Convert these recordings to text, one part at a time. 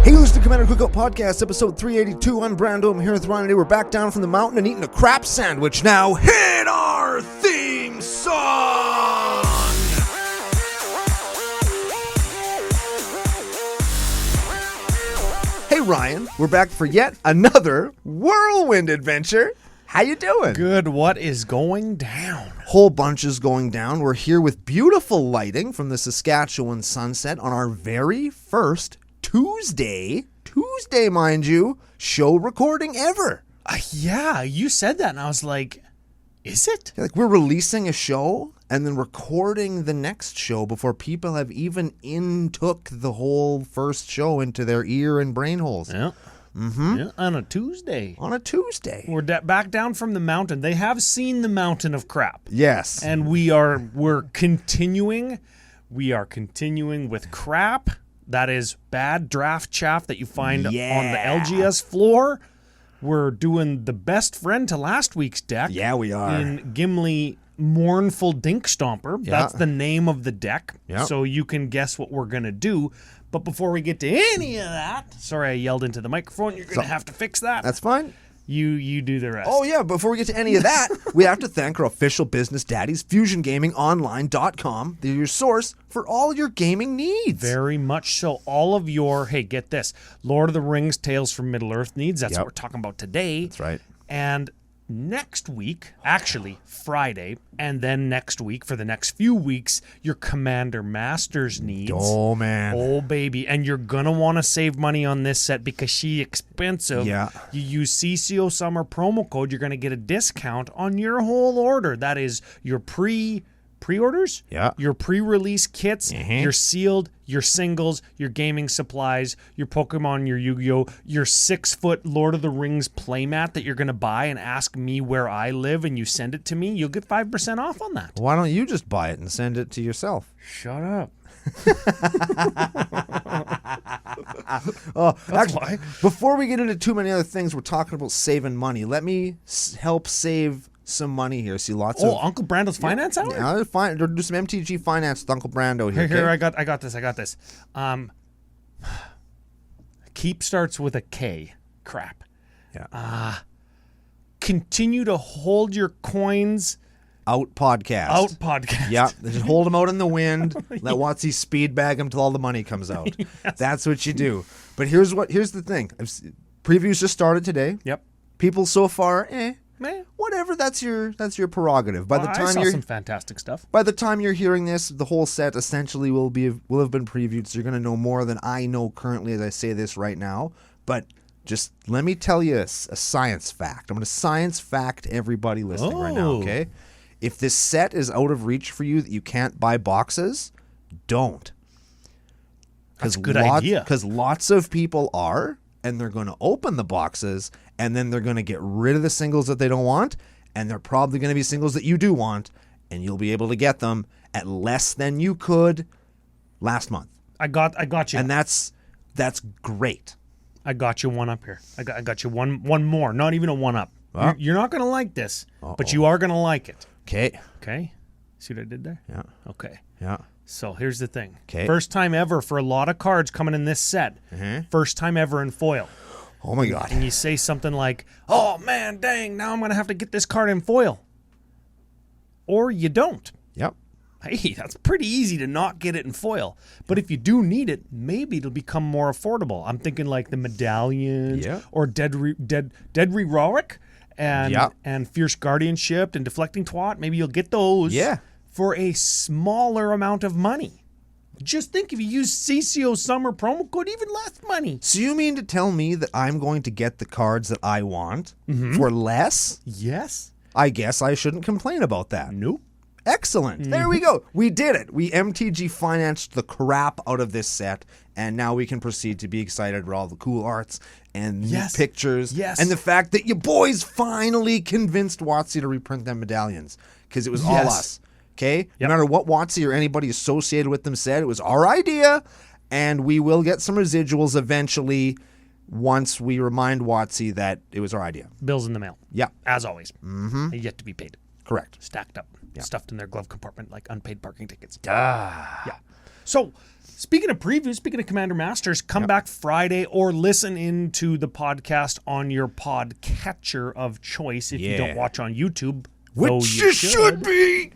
Hey, listen to Commander Cookout Podcast, episode 382. I'm Brando. I'm here with Ryan today. We're back down from the mountain and eating a crap sandwich. Now, hit our theme song! Hey, Ryan. We're back for yet another whirlwind adventure. How you doing? Good. What is going down? Whole bunch is going down. We're here with beautiful lighting from the Saskatchewan sunset on our very first Tuesday, mind you, show recording ever. Yeah, you said that, and I was like, is it? Like, we're releasing a show and then recording the next show before people have even intook the whole first show into their ear and brain holes. Yeah. Mm-hmm. Yeah, on a Tuesday. We're Back down from the mountain. They have seen the mountain of crap. Yes. And we're continuing. We are continuing with crap. That is bad draft chaff that you find on the LGS floor. We're doing the best friend to last week's deck. Yeah, we are. In Gimli Mournful Dink Stomper. Yeah. That's the name of the deck. Yeah. So you can guess what we're going to do. But before we get to any of that, sorry I yelled into the microphone. You're going to have to fix that. That's fine. You do the rest. Oh, yeah. Before we get to any of that, we have to thank our official business daddies, FusionGamingOnline.com. They're your source for all your gaming needs. Very much so. All of your, hey, get this, Lord of the Rings, Tales from Middle-earth needs. That's what we're talking about today. That's right. And next week, actually Friday, and then next week for the next few weeks, your Commander Masters needs. Oh, man. Oh, baby. And you're going to want to save money on this set because she's expensive. Yeah. You use CCO Summer promo code, you're going to get a discount on your whole order. That is your pre-orders, your pre-release kits, your sealed, your singles, your gaming supplies, your Pokemon, your Yu-Gi-Oh, your 6-foot Lord of the Rings playmat that you're going to buy and ask me where I live and you send it to me, you'll get 5% off on that. Why don't you just buy it and send it to yourself? Shut up. Actually, before we get into too many other things, we're talking about saving money. Let me help save some money here. See lots of Uncle Brando's finance hour? Yeah, fine. Do some MtG finance with Uncle Brando here. Here, okay? I got this. Keep starts with a K. Crap. Yeah. Continue to hold your coins Out podcast. Yeah, just hold them out in the wind. Let Watsy speed bag them till all the money comes out. Yes. That's what you do. But here's the thing. Previews just started today. Yep. People so far, whatever. That's your prerogative. By the time I saw some fantastic stuff. By the time you're hearing this, the whole set essentially will have been previewed. So you're going to know more than I know currently as I say this right now. But just let me tell you a science fact. I'm going to science fact everybody listening right now. Okay. If this set is out of reach for you that you can't buy boxes, don't. That's a good idea. Because lots of people are, and they're going to open the boxes, and then they're going to get rid of the singles that they don't want, and they're probably going to be singles that you do want, and you'll be able to get them at less than you could last month. I got you. And that's great. I got you one up here. I got you one more. Not even a one up. You're not going to like this, but you are going to like it. Okay. See what I did there? Yeah. Okay. Yeah. So here's the thing. Okay. First time ever for a lot of cards coming in this set. First time ever in foil. Oh my God. And you say something like, oh man, dang, now I'm going to have to get this card in foil. Or you don't. Yep. Hey, that's pretty easy to not get it in foil. But if you do need it, maybe it'll become more affordable. I'm thinking like the medallions or Dead Roric. And Fierce Guardianship and Deflecting Twat, maybe you'll get those for a smaller amount of money. Just think if you use CCO Summer promo code, even less money. So you mean to tell me that I'm going to get the cards that I want for less? Yes. I guess I shouldn't complain about that. Nope. Excellent. There we go. We did it. We MtG financed the crap out of this set, and now we can proceed to be excited about all the cool arts and new pictures and the fact that you boys finally convinced Watsy to reprint them medallions because it was all us. Okay? No matter what Watsy or anybody associated with them said, it was our idea, and we will get some residuals eventually once we remind Watsy that it was our idea. Bills in the mail. Yeah. As always. Yet to be paid. Correct. Stacked up. Stuffed in their glove compartment like unpaid parking tickets. Yeah. So, speaking of previews, speaking of Commander Masters, come back Friday or listen into the podcast on your podcatcher of choice if you don't watch on YouTube. Which you should be.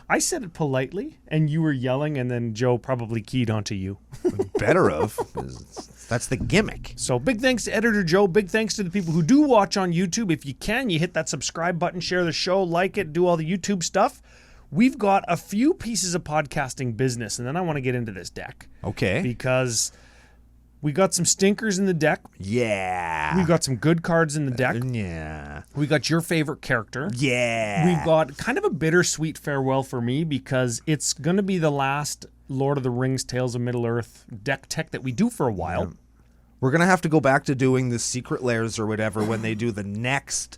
I said it politely, and you were yelling, and then Joe probably keyed onto you. Better of. That's the gimmick. So big thanks to Editor Joe. Big thanks to the people who do watch on YouTube. If you can, you hit that subscribe button, share the show, like it, do all the YouTube stuff. We've got a few pieces of podcasting business, and then I want to get into this deck. Okay. Because we got some stinkers in the deck. Yeah. We've got some good cards in the deck. Yeah. We got your favorite character. Yeah. We've got kind of a bittersweet farewell for me because it's going to be the last Lord of the Rings Tales of Middle-earth deck tech that we do for a while. Yeah. We're going to have to go back to doing the secret lairs or whatever when they do the next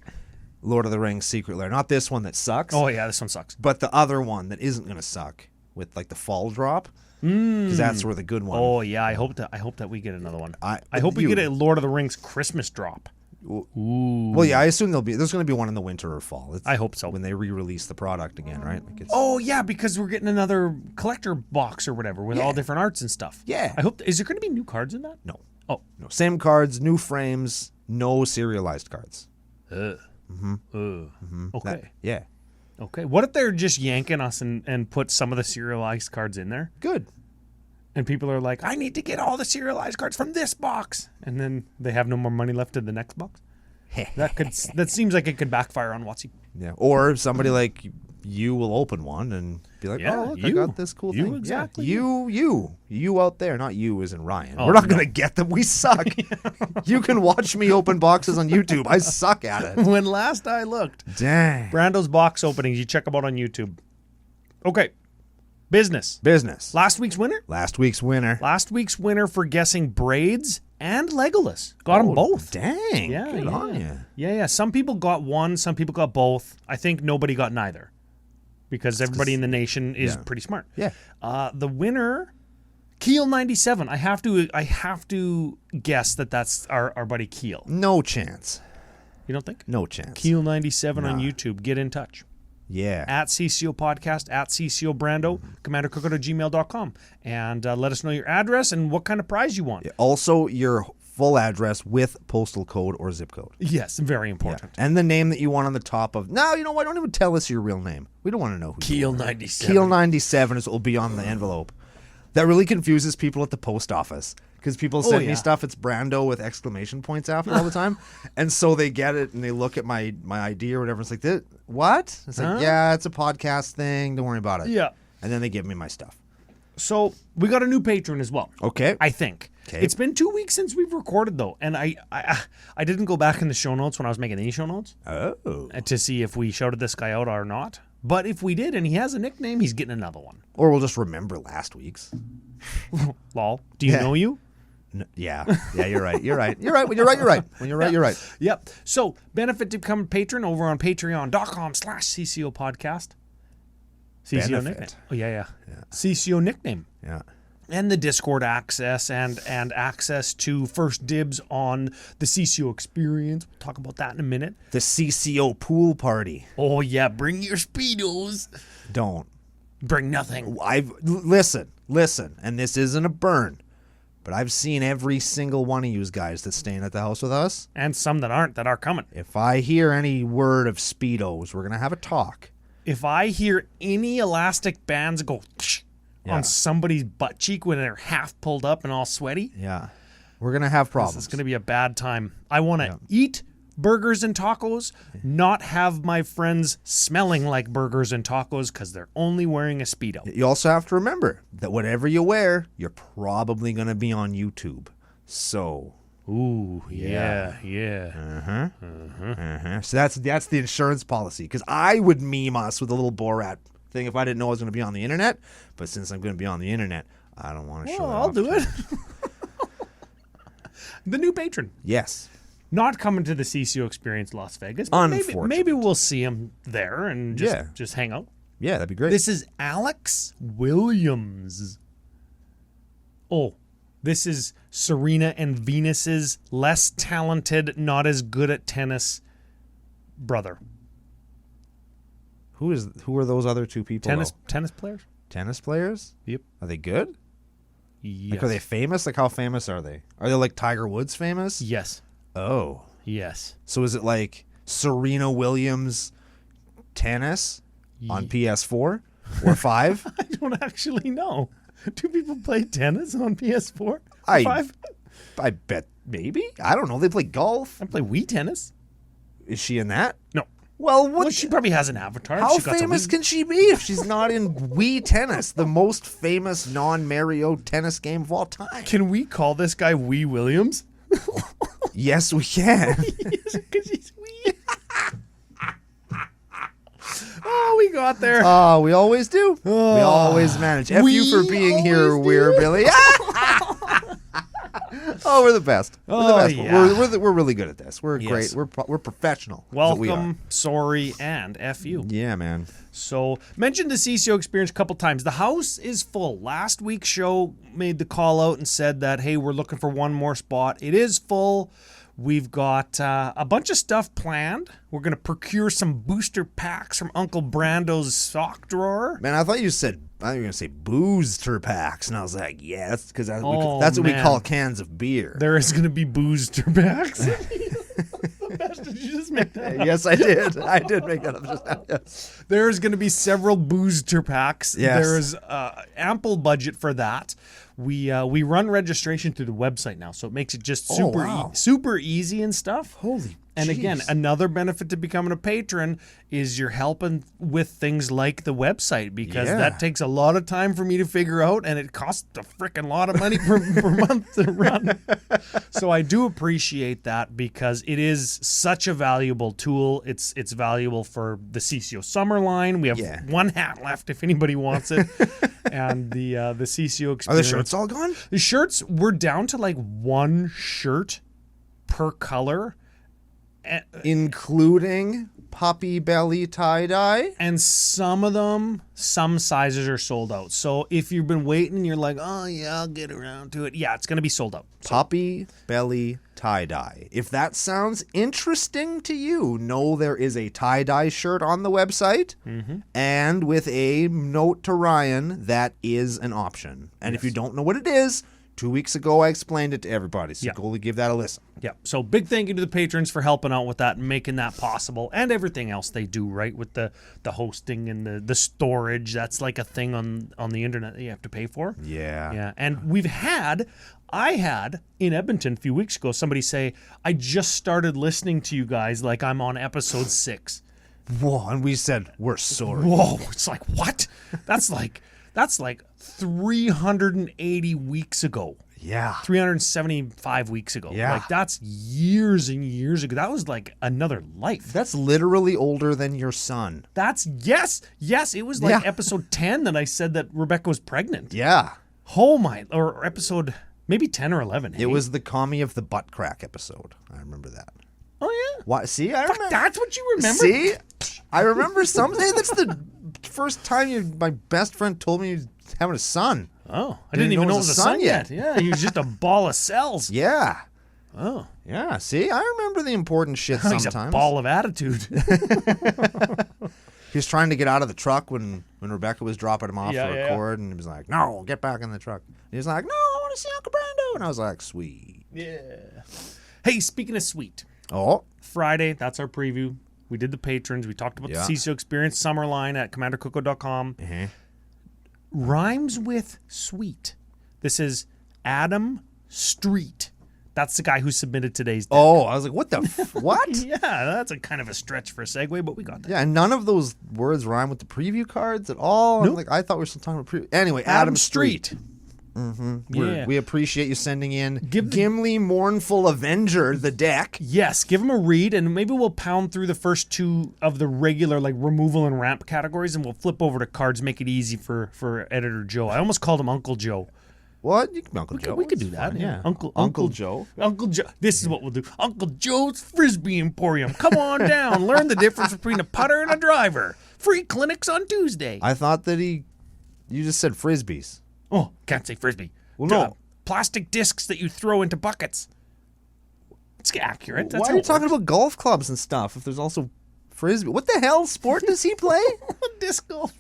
Lord of the Rings secret lair. Not this one that sucks. Oh, yeah, this one sucks. But the other one that isn't going to suck with like the fall drop. Because that's where the good one. Oh, yeah, I hope that we get another one. I hope we get a Lord of the Rings Christmas drop. Ooh. Well, yeah, I assume there's going to be one in the winter or fall. I hope so. When they re-release the product again, right? Like yeah, because we're getting another collector box or whatever with all different arts and stuff. Yeah. I hope. Is there going to be new cards in that? No. Oh. No. Same cards, new frames, no serialized cards. Okay. Yeah. Okay. What if they're just yanking us and put some of the serialized cards in there? Good. And people are like, I need to get all the serialized cards from this box. And then they have no more money left in the next box. That seems like it could backfire on WotC. Yeah. Or somebody like you will open one and be like, oh, look, I got this cool thing. Exactly. Yeah. You out there, not you as in Ryan. We're not going to get them. We suck. You can watch me open boxes on YouTube. I suck at it. When last I looked. Dang. Brando's box openings. You check them out on YouTube. Okay. Business. Last week's winner for guessing Braids and Legolas. Got them both. Dang. Yeah, Good on you. Yeah. Some people got one. Some people got both. I think nobody got neither. Because everybody in the nation is pretty smart. Yeah. The winner, Keel 97. I have to guess that's our buddy Keel. No chance. You don't think? No chance. Keel 97 on YouTube. Get in touch. Yeah. At CCO Podcast, at CCO Brando, commandercookout@gmail.com. And let us know your address and what kind of prize you want. Also, your full address with postal code or zip code. Yes, very important. Yeah. And the name that you want on the top of. No, you know what? Don't even tell us your real name. We don't want to know who Keel you are. 97. Keel 97 is what will be on the envelope. That really confuses people at the post office. Because people send me stuff, it's Brando with exclamation points after all the time. And so they get it and they look at my ID or whatever. It's like, what? It's like, yeah, it's a podcast thing. Don't worry about it. Yeah. And then they give me my stuff. So we got a new patron as well. Okay. I think. Okay. It's been 2 weeks since we've recorded, though. And I didn't go back in the show notes when I was making these show notes. Oh. To see if we shouted this guy out or not. But if we did and he has a nickname, he's getting another one. Or we'll just remember last week's. Lol. Do you know you? No, yeah, you're right. When you're right, you're right. Yep. So, benefit to become a patron over on patreon.com/CCO Podcast. CCO nickname. Oh, yeah. CCO nickname. Yeah. And the Discord access and access to first dibs on the CCO experience. We'll talk about that in a minute. The CCO pool party. Oh, yeah. Bring your Speedos. Don't. Bring nothing. Listen, and this isn't a burn. But I've seen every single one of you guys that's staying at the house with us. And some that aren't, that are coming. If I hear any word of Speedos, we're going to have a talk. If I hear any elastic bands go on somebody's butt cheek when they're half pulled up and all sweaty. Yeah. We're going to have problems. It's going to be a bad time. I want to eat burgers and tacos, not have my friends smelling like burgers and tacos because they're only wearing a Speedo. You also have to remember that whatever you wear, you're probably going to be on YouTube. So. Ooh, yeah. So that's the insurance policy. Because I would meme us with a little Borat thing if I didn't know I was going to be on the internet. But since I'm going to be on the internet, I don't want to show it I'll do it. The new patron. Yes. Not coming to the CCO Experience Las Vegas. Unfortunately. Maybe we'll see him there and just hang out. Yeah, that'd be great. This is Alex Williams. Oh, this is Serena and Venus's less talented, not as good at tennis brother. Who are those other two people? Tennis players? Tennis players? Yep. Are they good? Yes. Like, are they famous? Like, how famous are they? Are they like Tiger Woods famous? Yes. Oh. Yes. So is it like Serena Williams tennis on PS4 or 5? I don't actually know. Do people play tennis on PS4? I 5? I bet maybe. I don't know. They play golf. I play Wii tennis. Is she in that? No. Well, She probably has an avatar. How famous can she be if she's not in Wii Tennis, the most famous non-Mario tennis game of all time? Can we call this guy Wii Williams? Yes, we can. Because he's Wii. Oh, we got there. Oh, we always do. We always manage. F you for being here, We're Billy. Oh, we're the best. We're the best. Yeah. We're really good at this. We're great. We're professional. Welcome, sorry, and F you. Yeah, man. So, mentioned the CCO experience a couple times. The house is full. Last week's show made the call out and said that, hey, we're looking for one more spot. It is full. We've got a bunch of stuff planned. We're going to procure some booster packs from Uncle Brando's sock drawer. Man, I thought you were going to say booster packs. And I was like, yeah, that's because that's what we call cans of beer. There is going to be booster packs. Did you just make that up? Yes, I did. I did make that up just now. Yes. There's going to be several booster packs. Yes. There is ample budget for that. We run registration through the website now, so it makes it just super easy and stuff. Holy And again, another benefit to becoming a patron is you're helping with things like the website, because that takes a lot of time for me to figure out, and it costs a freaking lot of money per month to run. So I do appreciate that, because it is such a valuable tool. It's valuable for the CCO summer line. We have one hat left if anybody wants it. And the CCO experience. Are the shirts all gone? The shirts, we're down to like one shirt per color. Including puppy belly tie-dye? And some of them, some sizes are sold out. So if you've been waiting and you're like, oh yeah, I'll get around to it. Yeah, it's going to be sold out. So. Puppy belly tie-dye. If that sounds interesting to you, know there is a tie-dye shirt on the website. Mm-hmm. And with a note to Ryan, that is an option. And if you don't know what it is, 2 weeks ago I explained it to everybody. So go give that a listen. Yeah. So big thank you to the patrons for helping out with that and making that possible, and everything else they do, right? With the hosting and the storage. That's like a thing on the internet that you have to pay for. Yeah. Yeah. And I had in Edmonton a few weeks ago somebody say, I just started listening to you guys like I'm on episode 6. Whoa. And we said, we're sorry. Whoa. It's like, what? That's like 380 weeks ago. Yeah. 375 weeks ago. Yeah. Like, that's years and years ago. That was like another life. That's literally older than your son. That's, yes. It was like episode 10 that I said that Rebecca was pregnant. Yeah. Or episode maybe 10 or 11. Hey? It was the Commie of the Butt Crack episode. I remember that. Oh, yeah? What? See, I remember. That's what you remember? See? I remember something. That's the first time my best friend told me he was having a son. Oh, I didn't even know it was a son yet. Yeah, he was just a ball of cells. Yeah. Oh. Yeah, see? I remember the important shit sometimes. He's a ball of attitude. He was trying to get out of the truck when Rebecca was dropping him off for a cord, and he was like, no, get back in the truck. And he was like, no, I want to see Uncle Brando. And I was like, sweet. Yeah. Hey, speaking of sweet. Oh. Friday, that's our preview. We did the patrons. We talked about the CCO experience summer line at commandercookout.com. Mm-hmm. Rhymes with sweet. This is Adam Street. That's the guy who submitted today's deck. Oh, I was like, what the what? Yeah, that's a kind of a stretch for a segue, but we got that. Yeah, and none of those words rhyme with the preview cards at all. Nope. I thought we were still talking about preview. Anyway, Adam Street. Mm-hmm. We appreciate you sending in Gimli Mournful Avenger, the deck. Yes, give him a read, and maybe we'll pound through the first two of the regular like removal and ramp categories, and we'll flip over to cards, make it easy for Editor Joe. I almost called him Uncle Joe. What? You can Uncle Joe. We could do that. Fine, yeah. Uncle Joe. Uncle Joe. This is what we'll do. Uncle Joe's Frisbee Emporium. Come on down. Learn the difference between a putter and a driver. Free clinics on Tuesday. I thought that you just said Frisbees. Oh, can't say Frisbee. Well, no. Plastic discs that you throw into buckets. It's accurate. That's Why are you talking about golf clubs and stuff if there's also Frisbee? What the hell sport does he play? Disc golf.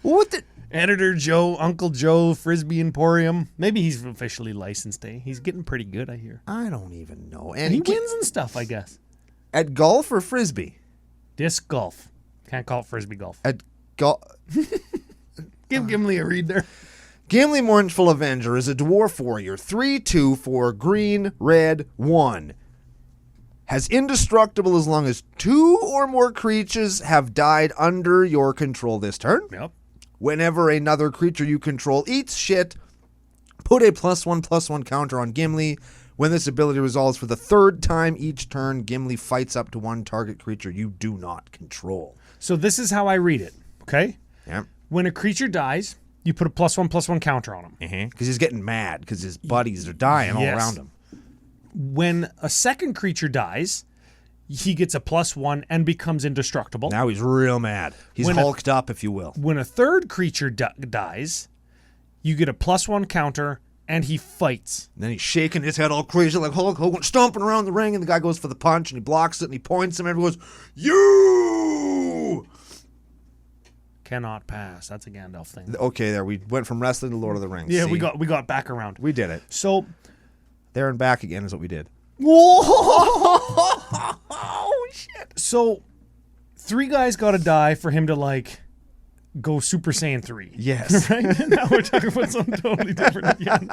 What the... Editor Joe, Uncle Joe, Frisbee Emporium. Maybe he's officially licensed, eh? He's getting pretty good, I hear. I don't even know. And he wins and stuff, I guess. At golf or Frisbee? Disc golf. Can't call it Frisbee golf. At golf. Give Gimli a read there. Gimli Mournful Avenger is a dwarf warrior. 3/2 for green, red, 1. Has indestructible as long as 2 or more creatures have died under your control this turn. Yep. Whenever another creature you control eats shit, put a +1/+1 counter on Gimli. When this ability resolves for the 3rd time each turn, Gimli fights up to 1 target creature you do not control. So this is how I read it, okay? Yeah. When a creature dies, you put a +1/+1 counter on him. Because he's getting mad because his buddies are dying all around him. When a second creature dies, he gets a +1 and becomes indestructible. Now he's real mad. He's hulked up, if you will. When a third creature dies, you get a +1 counter and he fights. And then he's shaking his head all crazy like Hulk Hogan, stomping around the ring, and the guy goes for the punch and he blocks it and he points him and everyone goes, "You!" Cannot pass. That's a Gandalf thing. Okay, there. We went from wrestling to Lord of the Rings. Yeah, See? we got back around. We did it. So there and back again is what we did. Whoa! Oh, shit. So 3 guys got to die for him to, like, go Super Saiyan 3. Yes. Right? Now we're talking about something totally different again.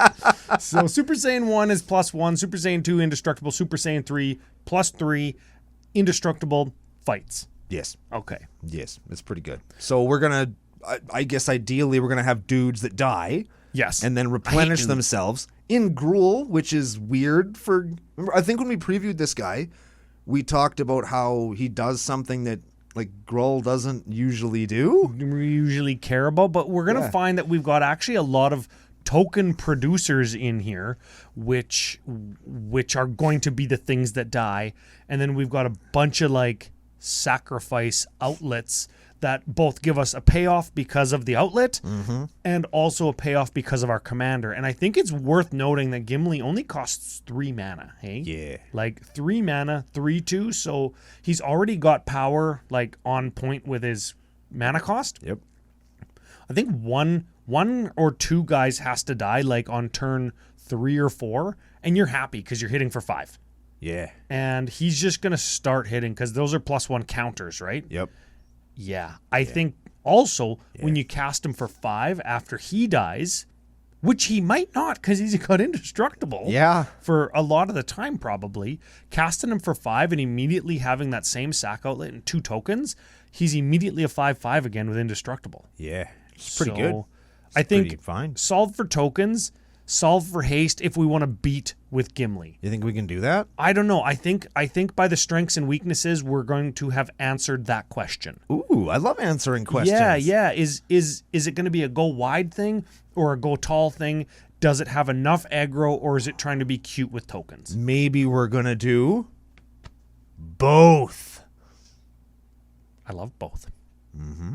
So Super Saiyan 1 is +1, Super Saiyan 2 indestructible, Super Saiyan 3 +3 indestructible fights. Yes. Okay. Yes, it's pretty good. So we're going to, I guess ideally we're going to have dudes that die. Yes. And then replenish themselves in Gruul, which is weird for... Remember, I think when we previewed this guy, we talked about how he does something that, like, Gruul doesn't usually do. We usually care about, but we're going to find that we've got actually a lot of token producers in here, which are going to be the things that die. And then we've got a bunch of, like, sacrifice outlets that both give us a payoff because of the outlet and also a payoff because of our commander. And I think it's worth noting that Gimli only costs 3 mana, hey? Yeah. Like 3 mana, 3/2, so he's already got power like on point with his mana cost. Yep. I think one or 2 guys has to die like on turn 3 or 4, and you're happy because you're hitting for 5. Yeah. And he's just going to start hitting because those are +1 counters, right? Yep. Yeah. I think also when you cast him for 5 after he dies, which he might not because he's got indestructible for a lot of the time probably, casting him for 5 and immediately having that same sack outlet and 2 tokens, he's immediately a 5/5 again with indestructible. Yeah. It's pretty good. I think fine. Solve for tokens, solve for haste if we want to beat with Gimli. You think we can do that? I don't know. I think by the strengths and weaknesses, we're going to have answered that question. Ooh, I love answering questions. Yeah. Is it going to be a go wide thing or a go tall thing? Does it have enough aggro or is it trying to be cute with tokens? Maybe we're going to do both. I love both.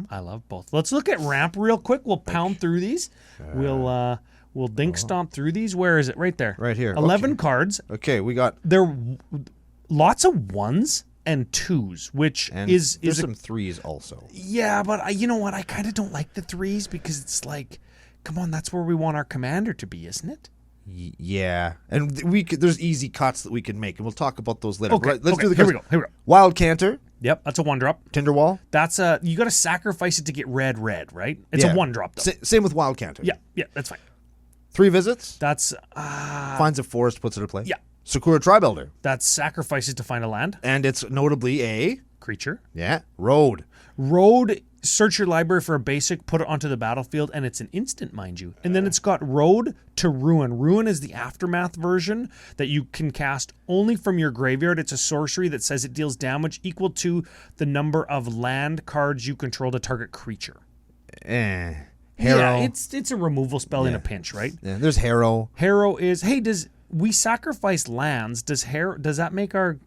I love both. Let's look at ramp real quick. We'll pound through these. We'll dink stomp through these. Where is it? Right there. Right here. 11 cards. Okay, we got... There are lots of 1s and 2s, which is some 3s also. Yeah, but you know what? I kind of don't like the 3s because it's like, come on, that's where we want our commander to be, isn't it? Yeah, and there's easy cuts that we can make, and we'll talk about those later. Okay, right, let's do the Here we go. Wild Canter. Yep, that's a 1-drop. Tinderwall. That's you got to sacrifice it to get red, right? It's a 1-drop though. Same with Wild Canter. Yeah, that's fine. 3 visits. That's finds a forest, puts it to play. Yeah. Sakura Tribuilder. That's sacrifices to find a land. And it's notably a creature. Yeah. Road. Search your library for a basic, put it onto the battlefield, and it's an instant, mind you. And then it's got Road to Ruin. Ruin is the Aftermath version that you can cast only from your graveyard. It's a sorcery that says it deals damage equal to the number of land cards you control to target creature. Harrow. Yeah, it's a removal spell in a pinch, right? Yeah, there's Harrow. Harrow is, hey, does we sacrifice lands? Does that make our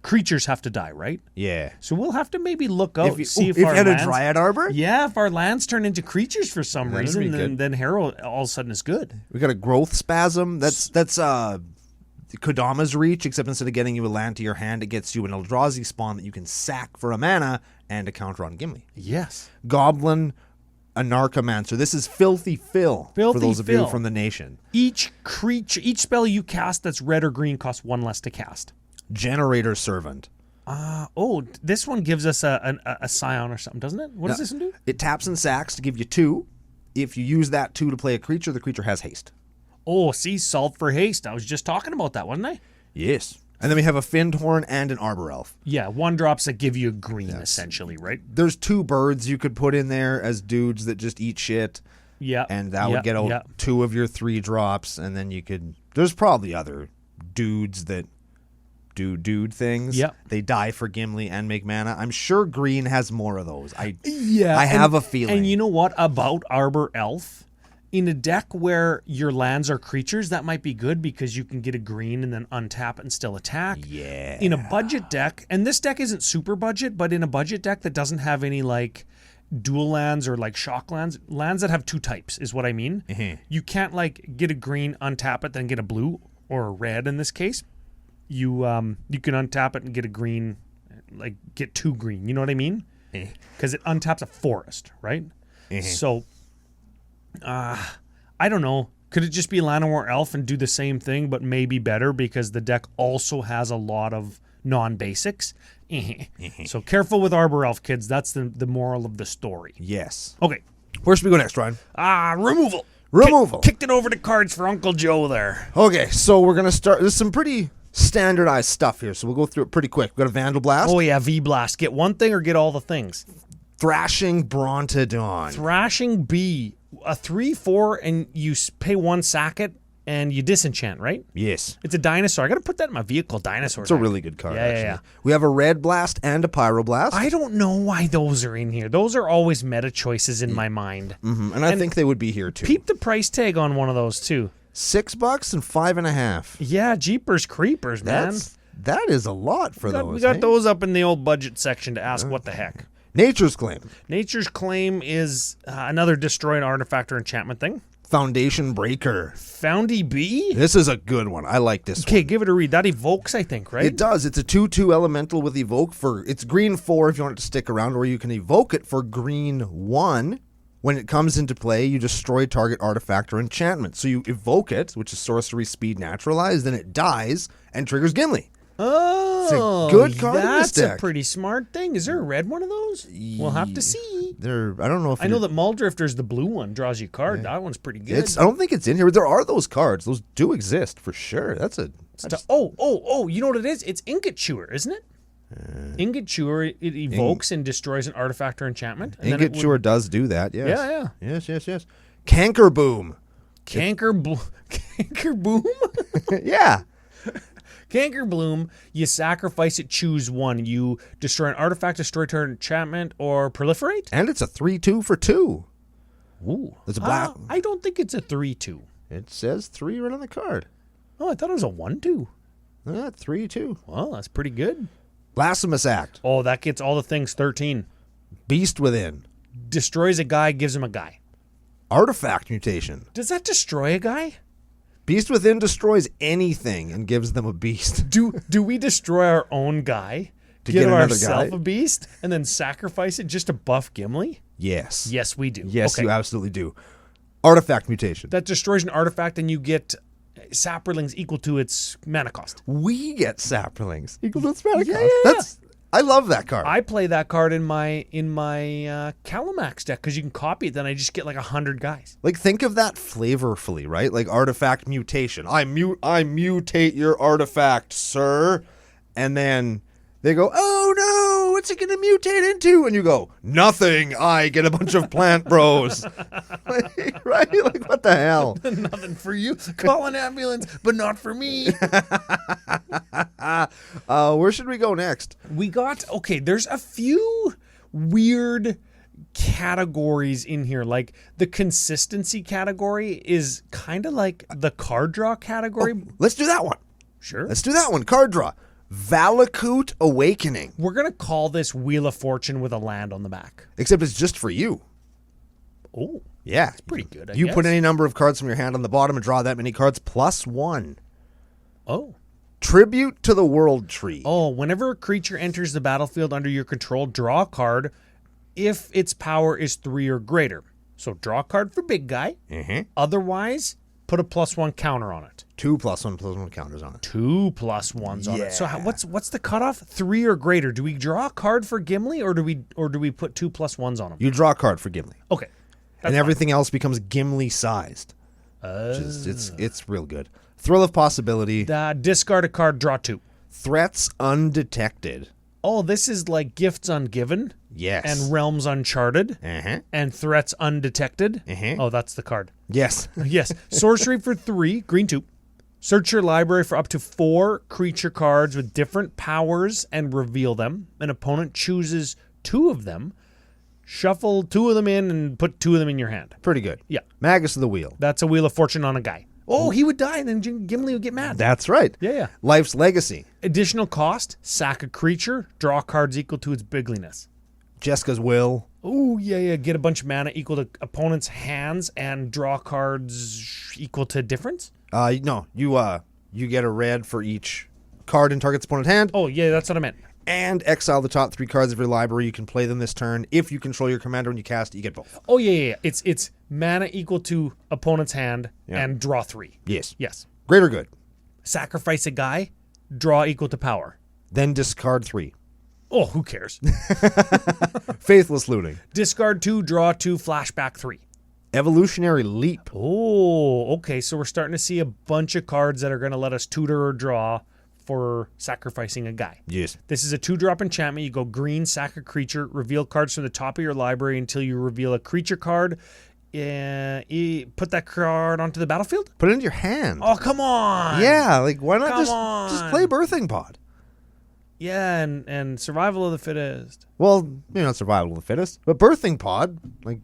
creatures have to die, right? Yeah. So we'll have to maybe look out, see if you our had lands, a Dryad Arbor? Yeah, if our lands turn into creatures for some reason, then Harrow all of a sudden is good. We got a Growth Spasm. That's Kodama's Reach, except instead of getting you a land to your hand, it gets you an Eldrazi spawn that you can sack for a mana and a counter on Gimli. Yes. Goblin a Narcomancer. This is Filthy Phil, for those of you from the nation. Each spell you cast that's red or green costs 1 less to cast. Generator Servant. This one gives us a Scion or something, doesn't it? What does this one do? It taps and sacks to give you 2. If you use that 2 to play a creature, the creature has haste. Oh, see, solve for haste. I was just talking about that, wasn't I? Yes. And then we have a Findhorn and an Arbor Elf. Yeah, 1-drops that give you a green, essentially, right? There's 2 birds you could put in there as dudes that just eat shit. Yeah. And that would get out 2 of your 3 drops, and then you could... There's probably other dudes that do dude things. Yeah. They die for Gimli and make mana. I'm sure green has more of those. I have have a feeling. And you know what about Arbor Elf? In a deck where your lands are creatures, that might be good because you can get a green and then untap it and still attack. Yeah. In a budget deck, and this deck isn't super budget, but in a budget deck that doesn't have any like dual lands or like shock lands that have 2 types is what I mean. Mm-hmm. You can't like get a green, untap it, then get a blue or a red in this case. You can untap it and get a green, like get 2 green. You know what I mean? Because it untaps a forest, right? So... I don't know. Could it just be Llanowar Elf and do the same thing, but maybe better because the deck also has a lot of non-basics? So careful with Arbor Elf, kids. That's the moral of the story. Yes. Okay. Where should we go next, Ryan? Removal. Kicked it over to cards for Uncle Joe there. Okay, so we're going to start. There's some pretty standardized stuff here, so we'll go through it pretty quick. We've got a Vandal Blast. Oh, yeah, V-Blast. Get one thing or get all the things. Thrashing Brontodon. Thrashing B. A 3/4 and you pay 1 sack it and you disenchant, right? Yes. It's a dinosaur. I got to put that in my vehicle. Dinosaur. It's a really good card, actually. Yeah. We have a Red Blast and a Pyroblast. I don't know why those are in here. Those are always meta choices in my mind. Mm-hmm. And I think they would be here, too. Peep the price tag on one of those, too. $6 and 5.5. Yeah, Jeepers Creepers, man. That is a lot for those. We got those up in the old budget section to ask what the heck. Nature's Claim. Nature's Claim is another destroy an artifact or enchantment thing. Foundation Breaker. Foundy B? This is a good one. I like this one. Okay, give it a read. That evokes, I think, right? It does. It's a 2/2 elemental with evoke it's green 4 if you want it to stick around, or you can evoke it for green 1. When it comes into play, you destroy target artifact or enchantment. So you evoke it, which is sorcery speed naturalized, then it dies and triggers Gimli. Oh, it's a good card in this deck. That's a pretty smart thing. Is there a red one of those? We'll have to see. I don't know if I know that Muldrifter's the blue one, draws you a card. Yeah. That one's pretty good. I don't think it's in here, but there are those cards. Those do exist for sure. You know what it is? It's Ingot Chewer, isn't it? Ingot Chewer, it evokes and destroys an artifact or enchantment. And Ingot Chewer does do that, yes. Yeah. Yes. Canker Boom. Canker Boom? Yeah. Canker Bloom, you sacrifice it, choose 1. You destroy an artifact, destroy target enchantment, or proliferate. And it's a 3/2 for 2. Ooh. It's a black. I don't think it's a 3/2. It says 3 right on the card. Oh, I thought it was a 1/2. 3/2. Well, that's pretty good. Blasphemous Act. Oh, that gets all the things 13. Beast Within. Destroys a guy, gives him a guy. Artifact Mutation. Does that destroy a guy? Beast Within destroys anything and gives them a beast. Do we destroy our own guy to get ourselves a beast and then sacrifice it just to buff Gimli? Yes. Yes, we do. Yes, you absolutely do. Artifact Mutation. That destroys an artifact and you get Saprolings equal to its mana cost. We get Saprolings equal to its mana cost. Yeah. I love that card. I play that card in my Calamax deck because you can copy it. Then I just get like 100 guys. Like, think of that flavorfully, right? Like Artifact Mutation. I mutate your artifact, sir. And then they go, oh no, what's it going to mutate into? And you go, nothing. I get a bunch of plant bros. Right? Like, what the hell? Nothing for you. Call an ambulance, but not for me. Where should we go next? There's a few weird categories in here. Like the consistency category is kind of like the card draw category. Oh, let's do that one. Sure. Let's do that one. Card draw. Valakut Awakening. We're going to call this Wheel of Fortune with a land on the back. Except it's just for you. Oh. Yeah. It's pretty good, I guess. You put any number of cards from your hand on the bottom and draw that many cards plus 1. Oh. Tribute to the World Tree. Oh, whenever a creature enters the battlefield under your control, draw a card if its power is 3 or greater. So draw a card for big guy. Otherwise, put a +1 counter on it. 2 +1/+1 counters on it. 2 +1s on it. So what's the cutoff? 3 or greater. Do we draw a card for Gimli, or do we put 2 +1s on him? You draw a card for Gimli. Okay. And everything else becomes Gimli sized. It's real good. Thrill of Possibility. Discard a card, draw 2. Threats Undetected. Oh, this is like Gifts Ungiven. Yes. And Realms Uncharted. And Threats Undetected. Oh, that's the card. Yes. Yes. Sorcery for 3, green 2. Search your library for up to 4 creature cards with different powers and reveal them. An opponent chooses 2 of them. Shuffle 2 of them in and put 2 of them in your hand. Pretty good. Yeah. Magus of the Wheel. That's a Wheel of Fortune on a guy. Oh, he would die, and then Gimli would get mad. That's right. Yeah. Life's Legacy. Additional cost, sack a creature, draw cards equal to its bigliness. Jessica's Will. Oh, yeah. Get a bunch of mana equal to opponent's hands and draw cards equal to difference? No, you get a red for each card in target's opponent's hand. Oh, yeah, that's what I meant. And exile the top 3 cards of your library. You can play them this turn. If you control your commander when you cast it, you get both. Oh, yeah. It's mana equal to opponent's hand and draw 3. Yes. Greater Good. Sacrifice a guy, draw equal to power. Then discard 3. Oh, who cares? Faithless Looting. Discard 2, draw 2, flashback 3. Evolutionary Leap. Oh, okay. So we're starting to see a bunch of cards that are going to let us tutor or draw for sacrificing a guy. Yes. This is a 2-drop enchantment. You go green, sack a creature, reveal cards from the top of your library until you reveal a creature card. Put that card onto the battlefield? Put it into your hand. Oh, come on. Yeah, like why not just play Birthing Pod? Yeah, and Survival of the Fittest. Well, not Survival of the Fittest, but Birthing Pod, like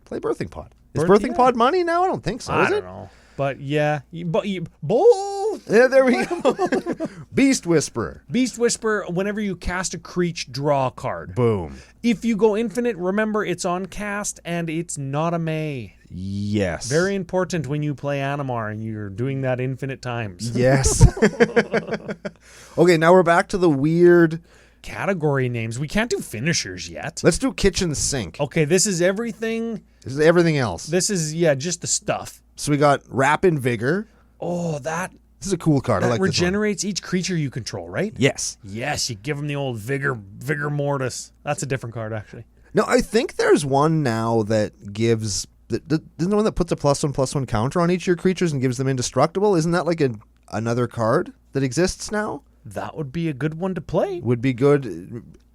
play Birthing Pod. Is Birthing Pod money now? I don't think so. I don't know. But yeah, both. Yeah, there we go. Beast Whisperer. Beast Whisperer, whenever you cast a creature, draw a card. Boom. If you go infinite, remember it's on cast and it's not a May. Yes. Very important when you play Animar and you're doing that infinite times. Yes. Okay, now we're back to the weird category names. We can't do finishers yet. Let's do kitchen sink. Okay, this is everything. This is everything else. This is, just the stuff. So we got Rapid Vigor. Oh, this is a cool card. I like this one. Regenerates each creature you control, right? Yes. Yes, you give them the old Vigor Mortis. That's a different card, actually. No, I think there's one now that gives... Isn't the one that puts a +1/+1 counter on each of your creatures and gives them indestructible? Isn't that like another card that exists now? That would be a good one to play. Would be good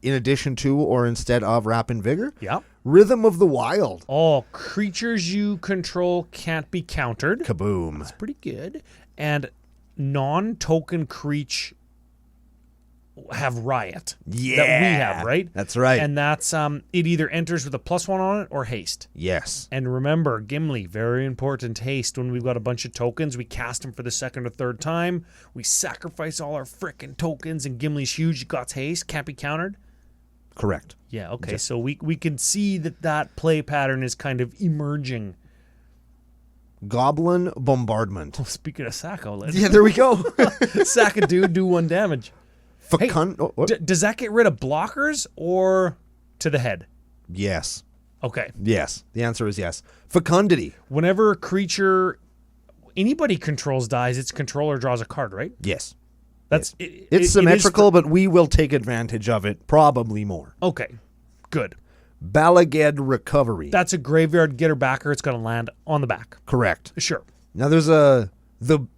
in addition to or instead of Rapid Vigor. Yeah. Rhythm of the Wild. Oh, creatures you control can't be countered. Kaboom. That's pretty good. And non-token creature have Riot. Yeah. That we have, right? That's right. And that's it either enters with a +1 on it or haste. Yes. And remember, Gimli, very important haste. When we've got a bunch of tokens, we cast them for the second or third time. We sacrifice all our frickin' tokens, and Gimli's huge. Got haste, can't be countered. Correct. Yeah, okay. So we can see that play pattern is kind of emerging. Goblin Bombardment. Oh, speaking of Sacco, let's... Yeah, there we go. Sack a dude, do 1 damage. Does that get rid of blockers or to the head? Yes. Okay. Yes. The answer is yes. Fecundity. Whenever a creature anybody controls dies, its controller draws a card, right? Yes. It's symmetrical, but we will take advantage of it probably more. Okay. Good. Balaged Recovery. That's a graveyard getter backer. It's going to land on the back. Correct. Sure. Now there's the